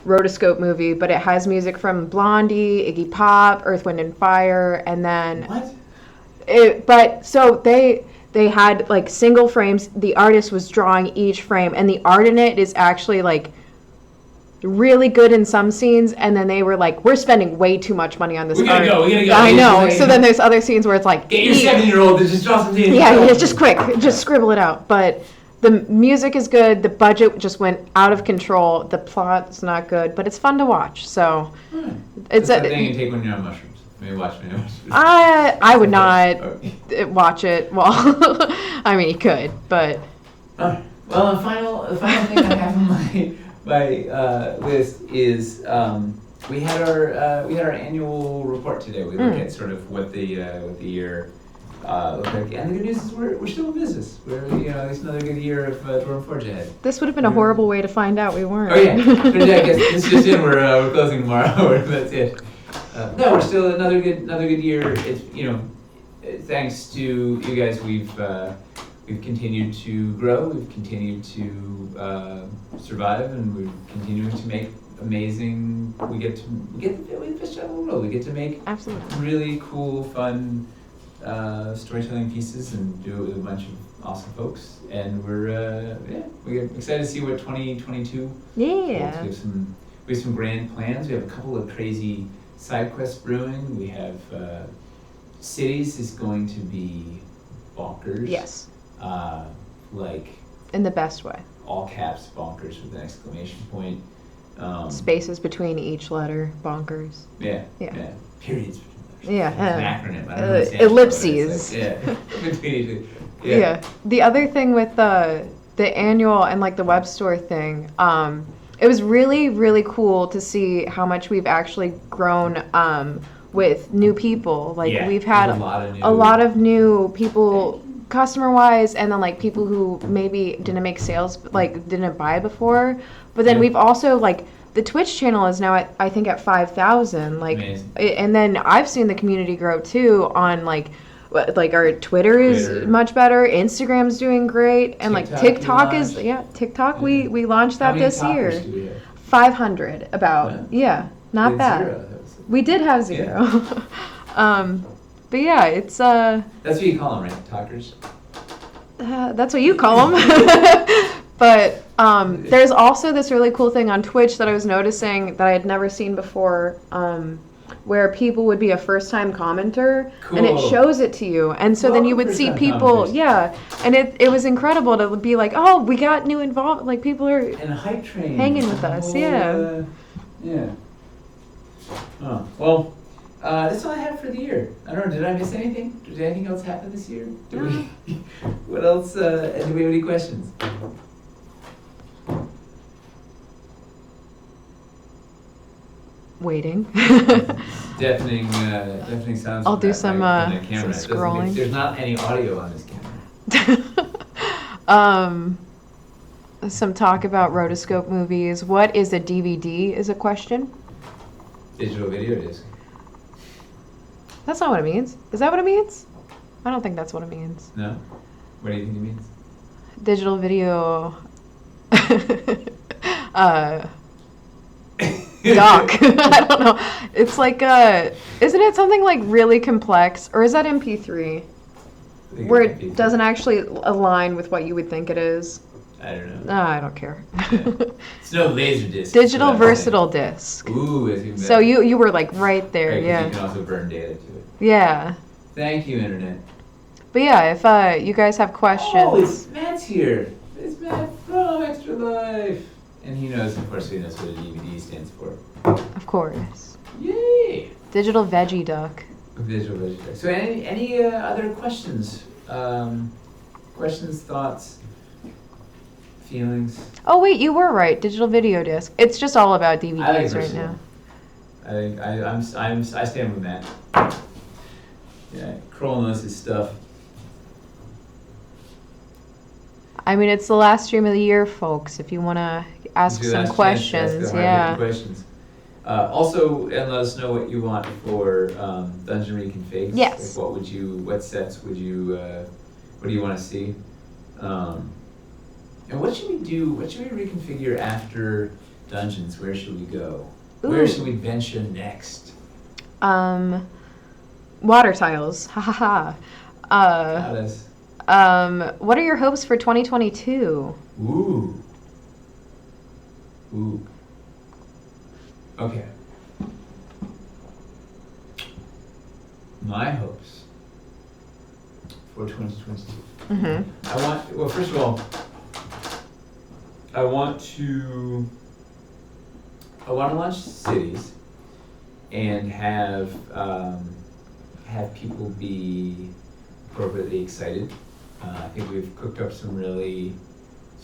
rotoscope movie, but it has music from Blondie, Iggy Pop, Earth, Wind and Fire, and then What? but so they had like single frames. The artist was drawing each frame, and the art in it is actually like really good in some scenes, and then they were like, we're spending way too much money on this We gotta art. go, we gotta go. I We know. just- So then there's other scenes where it's like Get your 7-year-old to just draw something. yeah, just quick, just scribble it out. But the music is good. The budget just went out of control. The plot's not good, but it's fun to watch. So it's That's the thing you take when you're on mushrooms. Maybe watch me on mushrooms. I would not Okay. watch it. Well, I mean, you could, but Alright. Well, the final thing I have on my list is we had our annual report today. We look at sort of what the year looked like, and the good news is we're still in business. We're it's another good year of Dwarf Forge ahead. this would have been a horrible way to find out we weren't. Oh yeah, but yeah, I guess this is just in. We're closing tomorrow. That's it. No, we're still another good year. It's thanks to you guys. We've continued to grow. We've continued to survive, and we're continuing to make amazing. We get to fish out of the world. We get to make Absolutely. really cool, fun storytelling pieces, and do it with a bunch of awesome folks, and we're excited to see what 2022 holds. Yeah. We have some grand plans. We have a couple of crazy side quests brewing. We have cities is going to be bonkers. Yes. Like In the best way. all caps bonkers with an exclamation point. Spaces between each letter, bonkers. Yeah. Periods between letters. Yeah. It's an acronym. I don't know what it stands for, but ellipses. it's like, between each. Yeah. The other thing with the annual and like the web store thing, it was really, really cool to see how much we've actually grown with new people. Like we've had a lot of new people customer wise, and then like people who maybe didn't make sales, like didn't buy before. But then we've also like the Twitch channel is now at, I think, at 5,000. Like, amazing. And then I've seen the community grow too on like our Twitter is much better. Instagram's doing great, and like TikTok is TikTok. We launched that this year. Do we have? 500 about not bad. Zero. We did have 0. But yeah, it's That's what you call them, right? Talkers. that's what you call them. But there's also this really cool thing on Twitch that I was noticing that I had never seen before, where people would be a first-time commenter, and it shows it to you. And so then you would see people, and it was incredible to be like, oh, we got new involved, like people are and a hype train hanging with us, yeah. Oh, well, that's all I have for the year. I don't know, did I miss anything? Did anything else happen this year? What else, do we have any questions? waiting. Deafening sounds. I'll do some camera. some scrolling. There's not any audio on this camera. Some talk about rotoscope movies. What is a DVD is a question. Digital video disc. That's not what it means. Is that what it means? I don't think that's what it means. No? What do you think it means? Digital video doc. I don't know. It's like isn't it something like really complex, or is that MP3? Where it doesn't actually align with what you would think it is. I don't know. No, I don't care. Yeah. It's no laser disc. Digital versatile disc. Ooh, it's even better. So you were like right there, right, yeah. You can also burn data to it. Yeah. Thank you, Internet. But yeah, if you guys have questions. Oh, it's Matt's here. It's Matt from Extra Life. And he knows, of course, he knows what a DVD stands for. Of course. Yay! Digital veggie duck. Digital veggie duck. So any other questions? Questions, thoughts, feelings? Oh wait, you were right. Digital video disc. It's just all about DVDs right now. I think I stand with Matt. Yeah, Kroll knows his stuff. I mean, it's the last stream of the year, folks. If you want to ask some questions, yeah. Questions. Also, and let us know what you want for Dungeon Reconfigs. Yes. Like what sets would you, what do you want to see? And what should we do? What should we reconfigure after Dungeons? Where should we go? Ooh. Where should we venture next? Water tiles. Ha ha ha. What are your hopes for 2022? Ooh. Okay. My hopes for 2022. Mm-hmm. First of all, I want to launch cities and have people be appropriately excited. I think we've cooked up some really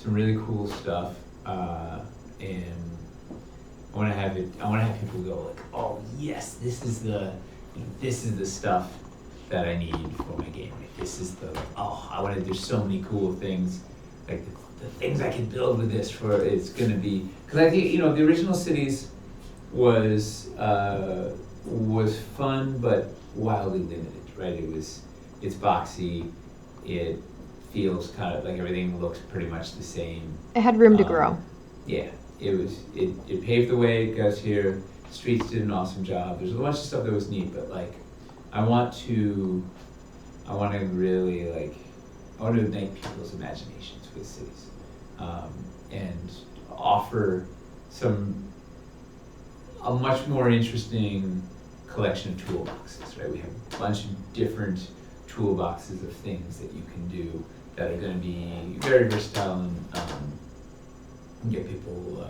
cool stuff, and I want to have people go like, oh yes, this is the stuff that I need for my game. Like, this is there's so many cool things, like the things I can build with this for. It's gonna be, because I think the original cities was fun but wildly limited, right? It's boxy. It feels kind of like everything looks pretty much the same. It had room to grow. Yeah, it paved the way, it got here. Streets did an awesome job. There's a bunch of stuff that was neat, but like I want to really like want to ignite people's imaginations with cities, and offer a much more interesting collection of toolboxes, right? We have a bunch of different toolboxes of things that you can do that are going to be very versatile and get people.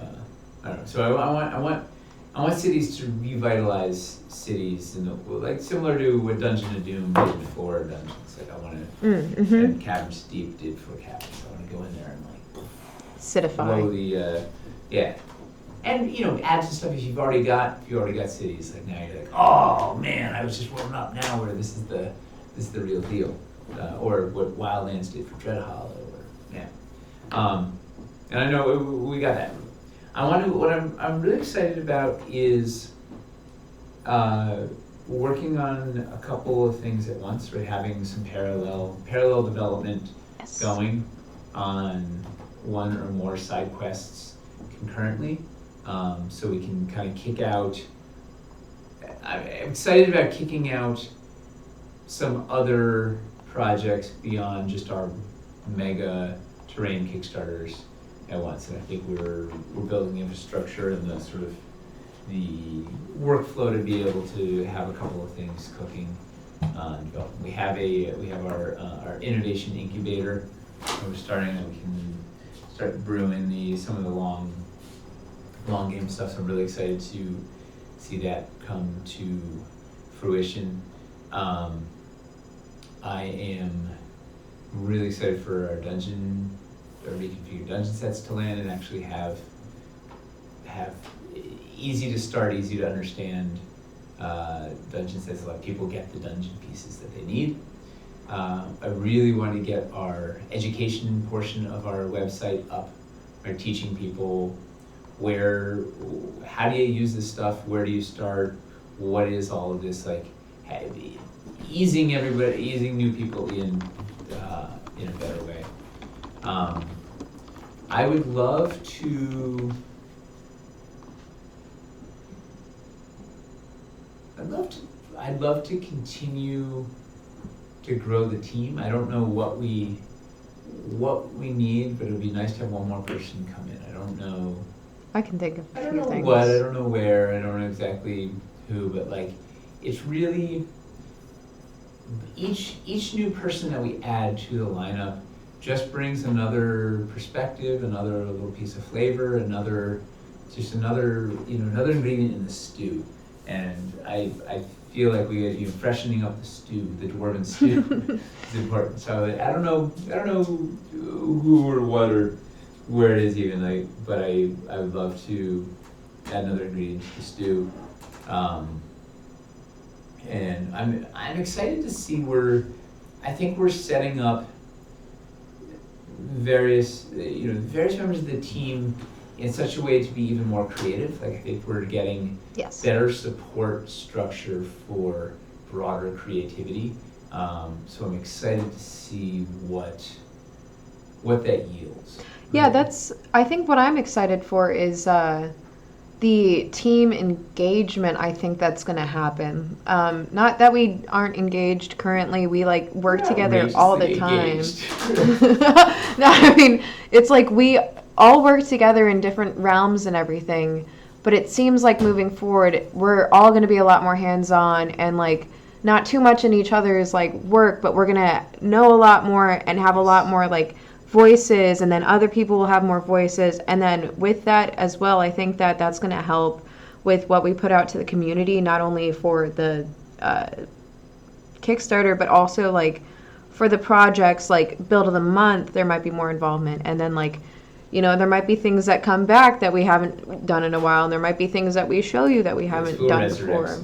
I don't know. So I want cities to revitalize cities, like similar to what Dungeon of Doom did for Dungeons. Like I want to, and Caverns Deep did for Caverns. I want to go in there and like Citify. blow the yeah. And add some stuff if you've already got cities. Like now you're like, oh man, I was just warming up. Now where this is the real deal, or what Wildlands did for Dread Hollow, and I know we got that. What I'm really excited about is working on a couple of things at once. Right, having some parallel development going on one or more side quests concurrently. So we can kind of kick out. I'm excited about kicking out some other projects beyond just our mega terrain Kickstarters at once. And I think we're building the infrastructure and the sort of the workflow to be able to have a couple of things cooking. We have our innovation incubator. We're starting, and we can start brewing some of the long game stuff, so I'm really excited to see that come to fruition. I am really excited for our reconfigured dungeon sets to land and actually have easy to start, easy to understand dungeon sets. A lot of people get the dungeon pieces that they need. I really want to get our education portion of our website up. We're teaching people how do you use this stuff, where do you start, what is all of this, like easing new people in a better way. I'd love to continue to grow the team. I don't know what we need, but it would be nice to have one more person come in. I don't know. I can think of a few things. I don't know what, I don't know where, I don't know exactly who, but like, it's really, each new person that we add to the lineup just brings another perspective, another little piece of flavor, another ingredient in the stew. And I feel like we are freshening up the stew, the dwarven stew is important. So I don't know who or what or where it is even, but I would love to add another ingredient to the stew. And I'm excited to see I think we're setting up various members of the team in such a way to be even more creative. Like I think we're getting better support structure for broader creativity. So I'm excited to see what that yields. Yeah, I think what I'm excited for is the team engagement. I think that's going to happen. Not that we aren't engaged currently. We work together all the time. No, I mean, it's like we all work together in different realms and everything. But it seems like moving forward, we're all going to be a lot more hands-on and not too much in each other's work, but we're going to know a lot more and have a lot more voices, and then other people will have more voices. And then with that as well, I think that that's going to help with what we put out to the community, not only for the Kickstarter, but also for the projects Build of the Month. There might be more involvement, and then there might be things that come back that we haven't done in a while, and there might be things that we show you that we haven't done before.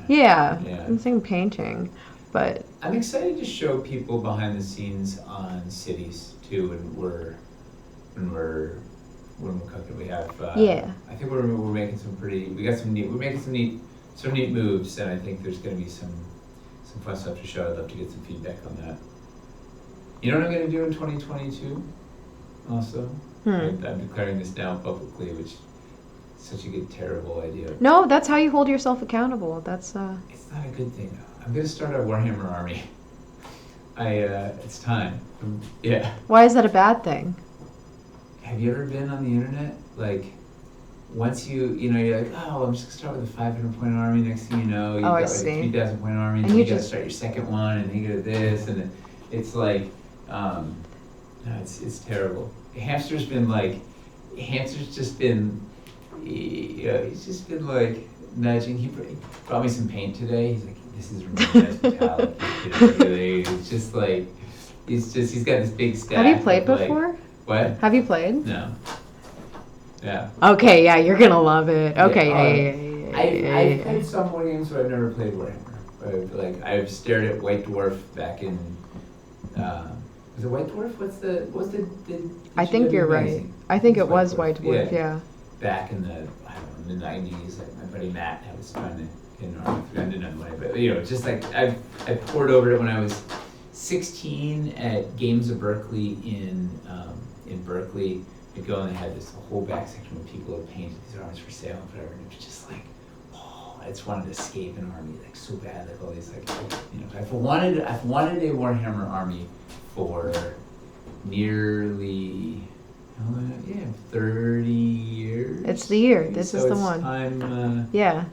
And same painting. But I'm excited to show people behind the scenes on cities too, when we're cooking. We have I think we're making we're making some neat moves, and I think there's going to be some fun stuff to show. I'd love to get some feedback on that. You know what I'm going to do in 2022 also? I'm declaring this now publicly, which is such a terrible idea. No, that's how you hold yourself accountable. That's It's not a good thing though. I'm going to start a Warhammer army. It's time. Yeah. Why is that a bad thing? Have you ever been on the internet? Like, once you're like, oh, I'm just gonna start with a 500-point army. Next thing you know, you've got like a 3,000-point army, and you you gotta just start your second one, and you get this, and it's like, no, it's terrible. Hamster's just been, he's just been like nudging. He brought me some paint today. He's like, this is really nice metallic. It's just like, he's got this big stack. Have you played of, before? What? Have you played? No. Yeah. Okay, yeah, you're gonna love it. Okay, I've played some war games, but I've never played Warhammer. I've stared at White Dwarf back in. Was it White Dwarf? What's the I think you're right. I think it was White Dwarf. Yeah. Back in the '90s, like my buddy Matt was trying to get an army for another way, but just like I poured over it when I was 16 at Games of Berkeley in Berkeley. I'd go and they had this whole back section where people had painted these armies for sale and whatever, and it was just like, oh, I just wanted to escape an army like so bad, like all these like, I've wanted a Warhammer army for nearly 30 years. It's the year. This is the one. Time, yeah.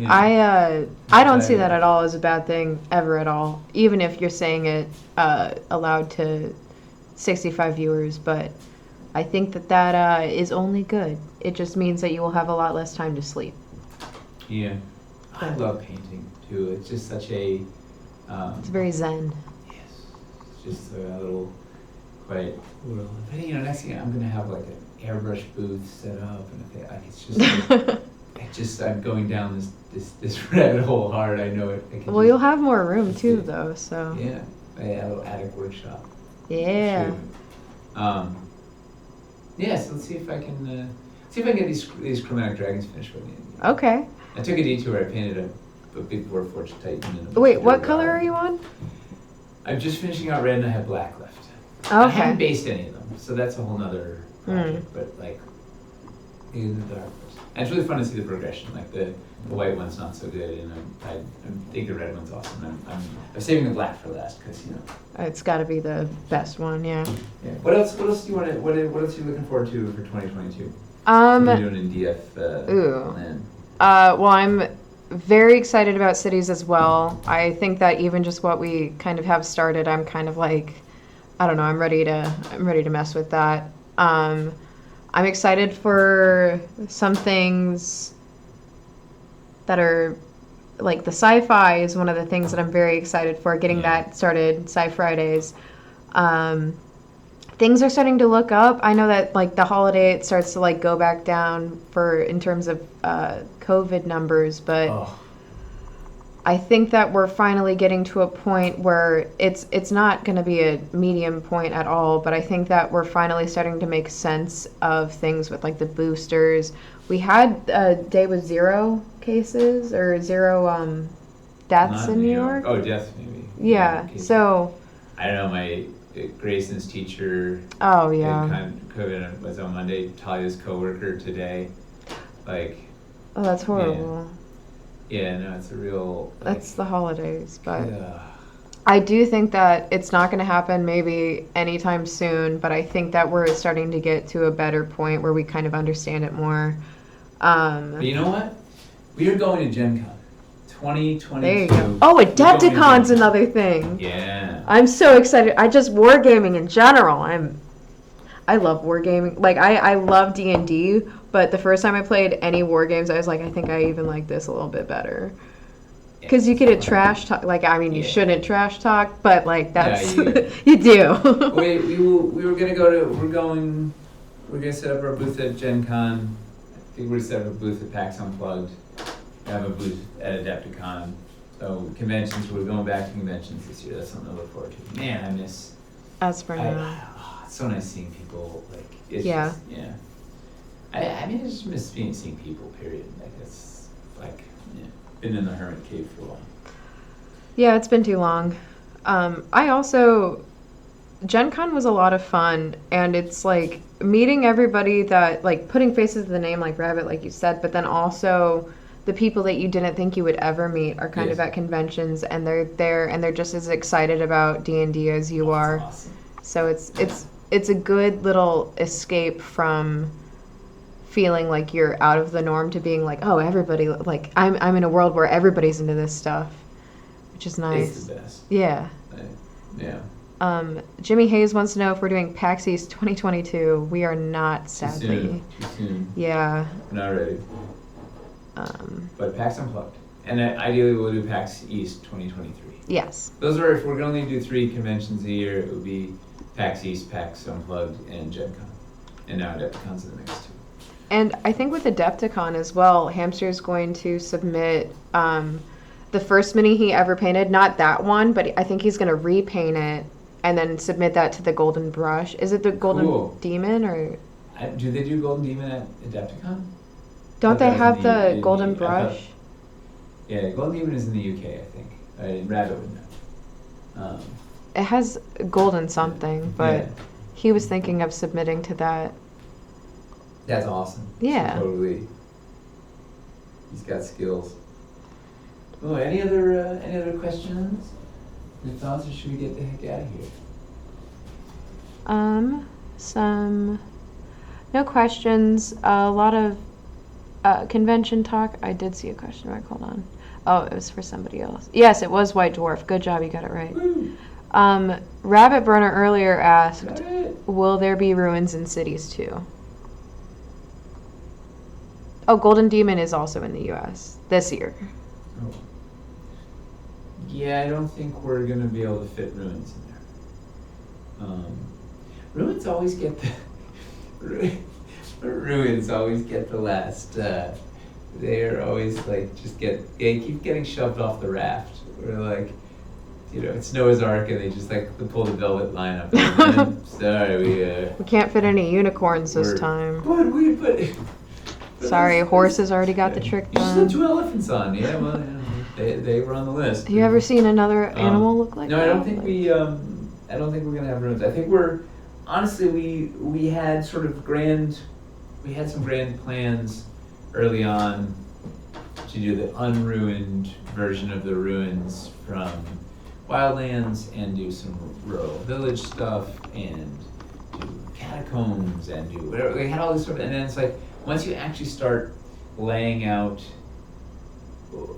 I don't see that at all as a bad thing ever at all. Even if you're saying it aloud to 65 viewers, but I think that is only good. It just means that you will have a lot less time to sleep. Yeah. I love painting too. It's just such a it's very zen. Yes. It's just a little quiet world. But next thing I'm gonna have like an airbrush booth set up, and it's just like, I'm going down this rabbit hole hard. I know it. Well, you'll have more room too, though. So yeah, a little attic workshop. Yeah. Yeah. So let's see if I can get these chromatic dragons finished with me. Okay. I took a detour. I painted a big Warforged Titan. Wait, what color are you on? I'm just finishing out red, and I have black left. Okay. I haven't based any of them, so that's a whole nother project. But like in the dark, and it's really fun to see the progression. Like the white one's not so good, and I think the red one's awesome. I'm saving the black for last because it's got to be the best one. Yeah. Yeah. What else do you want to? What else are you looking forward to for 2022? What are you doing in DF land? Well, I'm very excited about cities as well. I think that even just what we kind of have started, I'm kind of like, I don't know, I'm ready to mess with that. I'm excited for some things that are like the sci-fi is one of the things that I'm very excited for, getting that started, Sci Fridays. Things are starting to look up. I know that like the holiday it starts to like go back down in terms of COVID numbers, but I think that we're finally getting to a point where it's not going to be a medium point at all, but I think that we're finally starting to make sense of things with like the boosters. We had a day with 0 cases or 0 deaths in New York. Oh, deaths maybe. Yeah. So I don't know, my Grayson's teacher. Oh yeah. COVID was on Monday. Talia's coworker today. Like. Oh, that's horrible. Yeah, no, it's a real. That's the holidays, but I do think that it's not going to happen maybe anytime soon. But I think that we're starting to get to a better point where we kind of understand it more. But you know what? We are going to Gen Con 2022. There you go. Oh, Adepticon's another thing. Yeah. I'm so excited. I just wargaming in general. I love wargaming. Like I love D&D, but the first time I played any war games, I was like, I think I even like this a little bit better. Because you get a trash talk. Like, I mean, you shouldn't trash talk, but like that's you do. We're going to set up our booth at Gen Con. I think we're going to set up a booth at PAX Unplugged. We have a booth at Adepticon. So conventions, we're going back to conventions this year. That's something to look forward to. Man, I miss. As for now. It's so nice seeing people. Like, it's yeah. Just, yeah. I mean, I just miss seeing people, period. Like, it's like, been in the hermit cave for a while. Yeah, it's been too long. Gen Con was a lot of fun, and it's like meeting everybody that, like, putting faces to the name like Rabbit, like you said, but then also the people that you didn't think you would ever meet are kind Yes. of at conventions, and they're there, and they're just as excited about D&D as you are. That's awesome. So it's a good little escape from feeling like you're out of the norm to being like, oh, everybody, like I'm in a world where everybody's into this stuff, which is nice. It's the best. Yeah. Yeah. Jimmy Hayes wants to know if we're doing PAX East 2022. We are not, Too sadly. soon. Yeah. We're not ready. But PAX Unplugged. And ideally we'll do PAX East 2023. Yes. Those are, if we're going to only do 3 conventions a year, it would be PAX East, PAX Unplugged, and Gen Con. And now Adepticon's are the next 2. And I think with Adepticon as well, Hamster's going to submit the first mini he ever painted, not that one, but I think he's going to repaint it and then submit that to the Golden Brush. Is it the Golden Cool. Demon or? Do they do Golden Demon at Adepticon? Don't they That was have in the in Golden I thought- Brush? Yeah, Golden Demon is in the UK, I think. Rabbit would know. It has Golden something, but Yeah. he was thinking of submitting to that. That's awesome. Yeah. Totally. He's got skills. Oh, any other questions? Any thoughts, or should we get the heck out of here? No questions. A lot of convention talk. I did see a question mark. Hold on. Oh, it was for somebody else. Yes, it was White Dwarf. Good job, you got it right. Woo! Rabbit Burner earlier asked, Got it. will there be ruins in cities too? Oh, Golden Demon is also in the U.S. this year. Oh. Yeah, I don't think we're gonna be able to fit ruins in there. Ruins always get the ruins always get the last. They're always like they keep getting shoved off the raft. Or like, it's Noah's Ark, and they just they pull the velvet line up. And, sorry, We can't fit any unicorns this we're- time. But Sorry, horses already got the trick You just done. had 2 elephants on. Yeah, well, they were on the list. Have you ever seen another animal look like No, that? I don't think I don't think we're gonna have ruins. I think honestly we had some grand plans early on to do the unruined version of the ruins from Wildlands and do some rural village stuff and do catacombs and do whatever. They had all this and then it's like once you actually start laying out.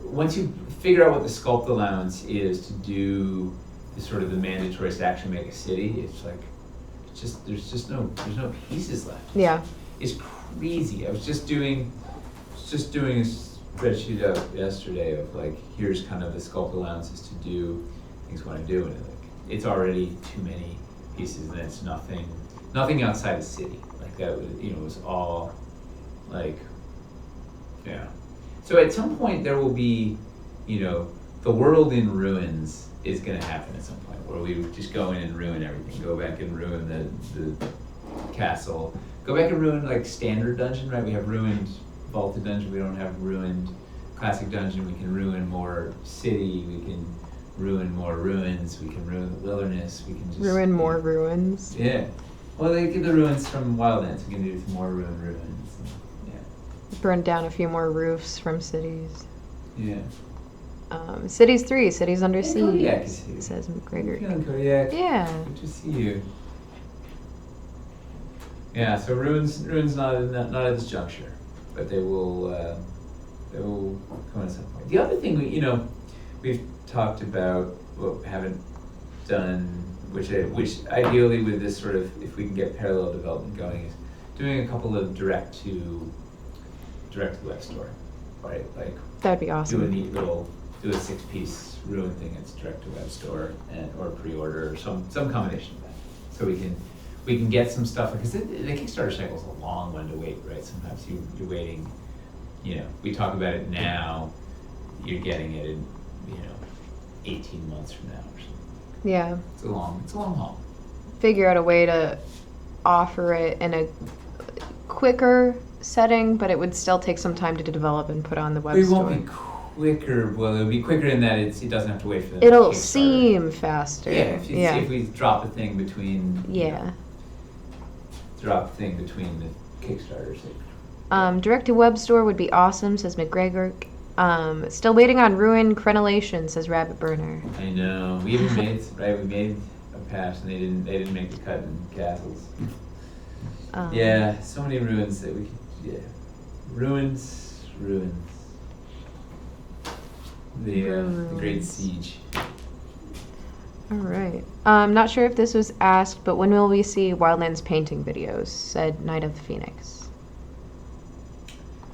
Once you figure out what the sculpt allowance is to do the mandatory to actually make a city, there's no pieces left. Yeah. It's crazy. I was just doing a spreadsheet up yesterday of here's kind of the sculpt allowances to do things we want to do, and it's already too many pieces, and it's nothing outside the city. That was all yeah. So at some point there will be, the world in ruins is going to happen at some point where we just go in and ruin everything. Go back and ruin the castle. Go back and ruin standard dungeon, right? We have ruined vaulted dungeon. We don't have ruined classic dungeon. We can ruin more city. We can ruin more ruins. We can ruin the wilderness. We can just Ruin more ruins. Yeah. Well, they get the ruins from Wildlands. We can do some more ruins. Burn down a few more roofs from cities. Yeah. Cities 3, Cities Under Hey, Siege, Kodiak is here. says McGregor. Feeling Kodiak. Yeah. Good to see you. Yeah, so ruins not at this juncture, but they will come at some point. The other thing we've talked about, what we haven't done, which ideally with this if we can get parallel development going, is doing a couple of direct to web store, right? That'd be awesome. Do a 6-piece ruin thing that's direct to web store or pre-order or some combination of that. So we can get some stuff, because the Kickstarter cycle is a long one to wait, right? Sometimes you're waiting, we talk about it now, you're getting it in 18 months from now or something. Yeah. It's a long haul. Figure out a way to offer it in a quicker setting, but it would still take some time to develop and put on the web It store. won't be quicker. Well, it'll be quicker in that it doesn't have to wait for the It'll Kickstarter. seem faster. Yeah, if we drop a thing between. Yeah. Drop a thing between the Kickstarter. Direct to web store would be awesome, says McGregor. Still waiting on Ruin Crenellation, says Rabbit Burner. I know. We even made we made a patch and they didn't make the cut in Castles. Yeah, so many ruins that we could. Yeah, ruins. The Great Siege. All right. Not sure if this was asked, but when will we see Wildlands painting videos? Said Knight of the Phoenix.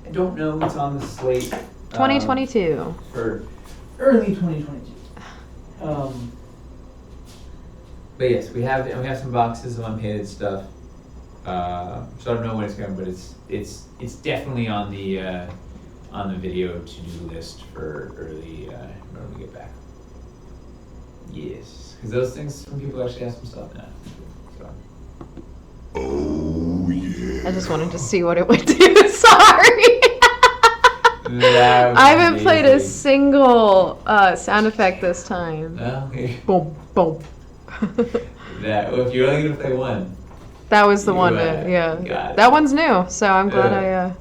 I don't know what's on the slate. 2022. For early 2022. But yes, we have some boxes of unpainted stuff. So I don't know when it's going, but it's definitely on the video to-do list for early when we get back. Yes, because those things, some people actually ask themselves now. So. Oh yeah. I just wanted to see what it would do. Sorry. I haven't played a single sound effect this time. Okay. Boom, boom. Well, if you're only gonna play one. That was the one. Yeah. That one's new, so I'm glad I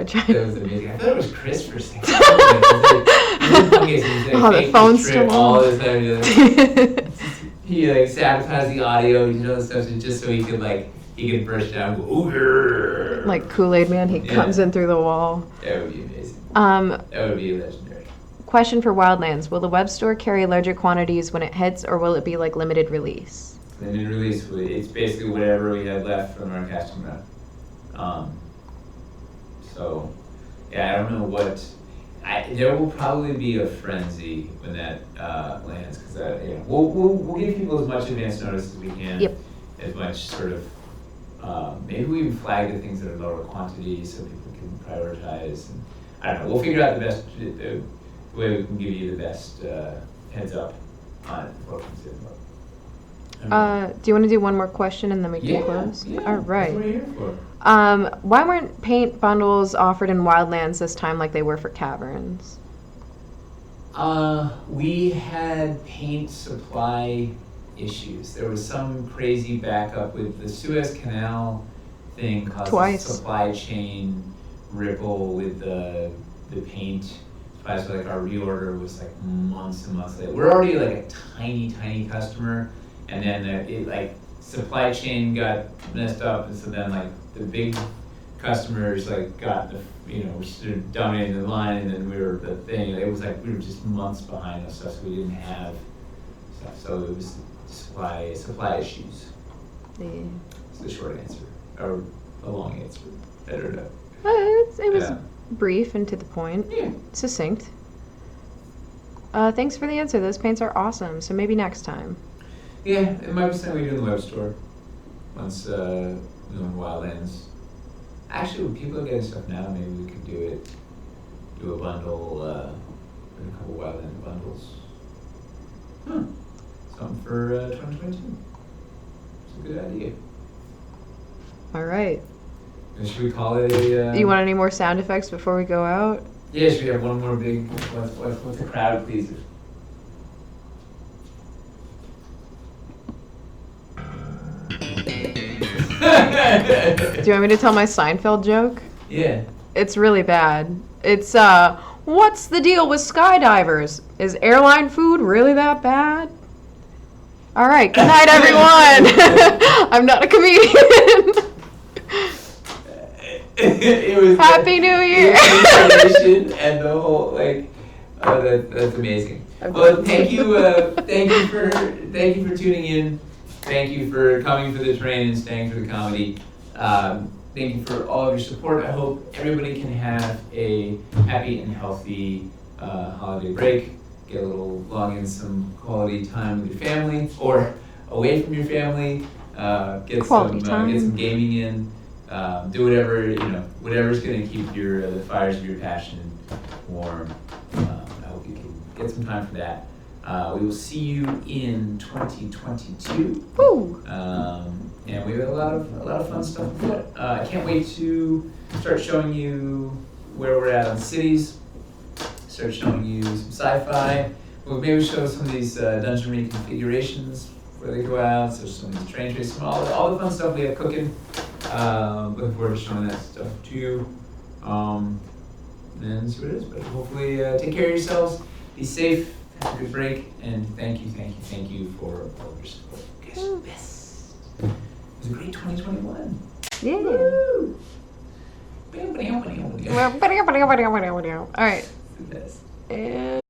tried. That was amazing. I thought it was Chris for a second. The phone's still all on. this time. He like sabotaged the audio, stuff just so he could burst down and go, "Ooh." Like Kool-Aid Man, he comes in through the wall. That would be amazing. That would be legendary. Question for Wildlands: will the web store carry larger quantities when it hits, or will it be like limited release? Limited release. It's basically whatever we had left from our casting run. So, yeah, I don't know what. There will probably be a frenzy when that lands, because we'll give people as much advance notice as we can. Yep. As much sort of. Maybe we even flag the things that are lower quantities so people can prioritize. And, I don't know. We'll figure out the way we can give you the best heads up on what we can do. Do you want to do one more question and then we can close? Yeah. All right. That's what we're here for. Why weren't paint bundles offered in Wildlands this time like they were for Caverns? We had paint supply issues. There was some crazy backup with the Suez Canal thing caused a supply chain ripple with the paint. So our reorder was months and months late. We're already a tiny customer, and then supply chain got messed up, and so then the big customers got the were dominating the line, and then we were the thing. It was we were just months behind on stuff, so we didn't have stuff. So it was supply issues. Yeah. It's the short answer, or a long answer. Better to. It was brief and to the point. Yeah. Succinct. Thanks for the answer. Those paints are awesome. So maybe next time. Yeah, it might be something we do in the web store once Wildlands. Actually, when people are getting stuff now, maybe we could do a bundle, a couple Wildland bundles. Something for 2022. It's a good idea. All right. And should we call it a... You want any more sound effects before we go out? Yeah, should we have one more big... What's the crowd pleaser? Do you want me to tell my Seinfeld joke? Yeah. It's really bad. It's, what's the deal with skydivers? Is airline food really that bad? All right, good night, everyone. I'm not a comedian. It was Happy New Year. And the whole that's amazing. Well, thank you for tuning in. Thank you for coming for the train and staying for the comedy. Thank you for all of your support. I hope everybody can have a happy and healthy holiday break. Get a little log in some quality time with your family or away from your family. Get some gaming in. Do whatever's going to keep the fires of your passion warm. I hope you can get some time for that. We will see you in 2022. Woo! And we have a lot of fun stuff afoot. I can't wait to start showing you where we're at on cities. Start showing you some sci-fi. We'll maybe show some of these dungeon reconfigurations where they go out. So some of these train traces, all the fun stuff we have cooking. Looking forward to showing that stuff to you. and see what it is. But hopefully, take care of yourselves. Be safe. Have a good break. And thank you for all of your support. Yes. It was a great 2021. Yeah. Woo! All right. The best. And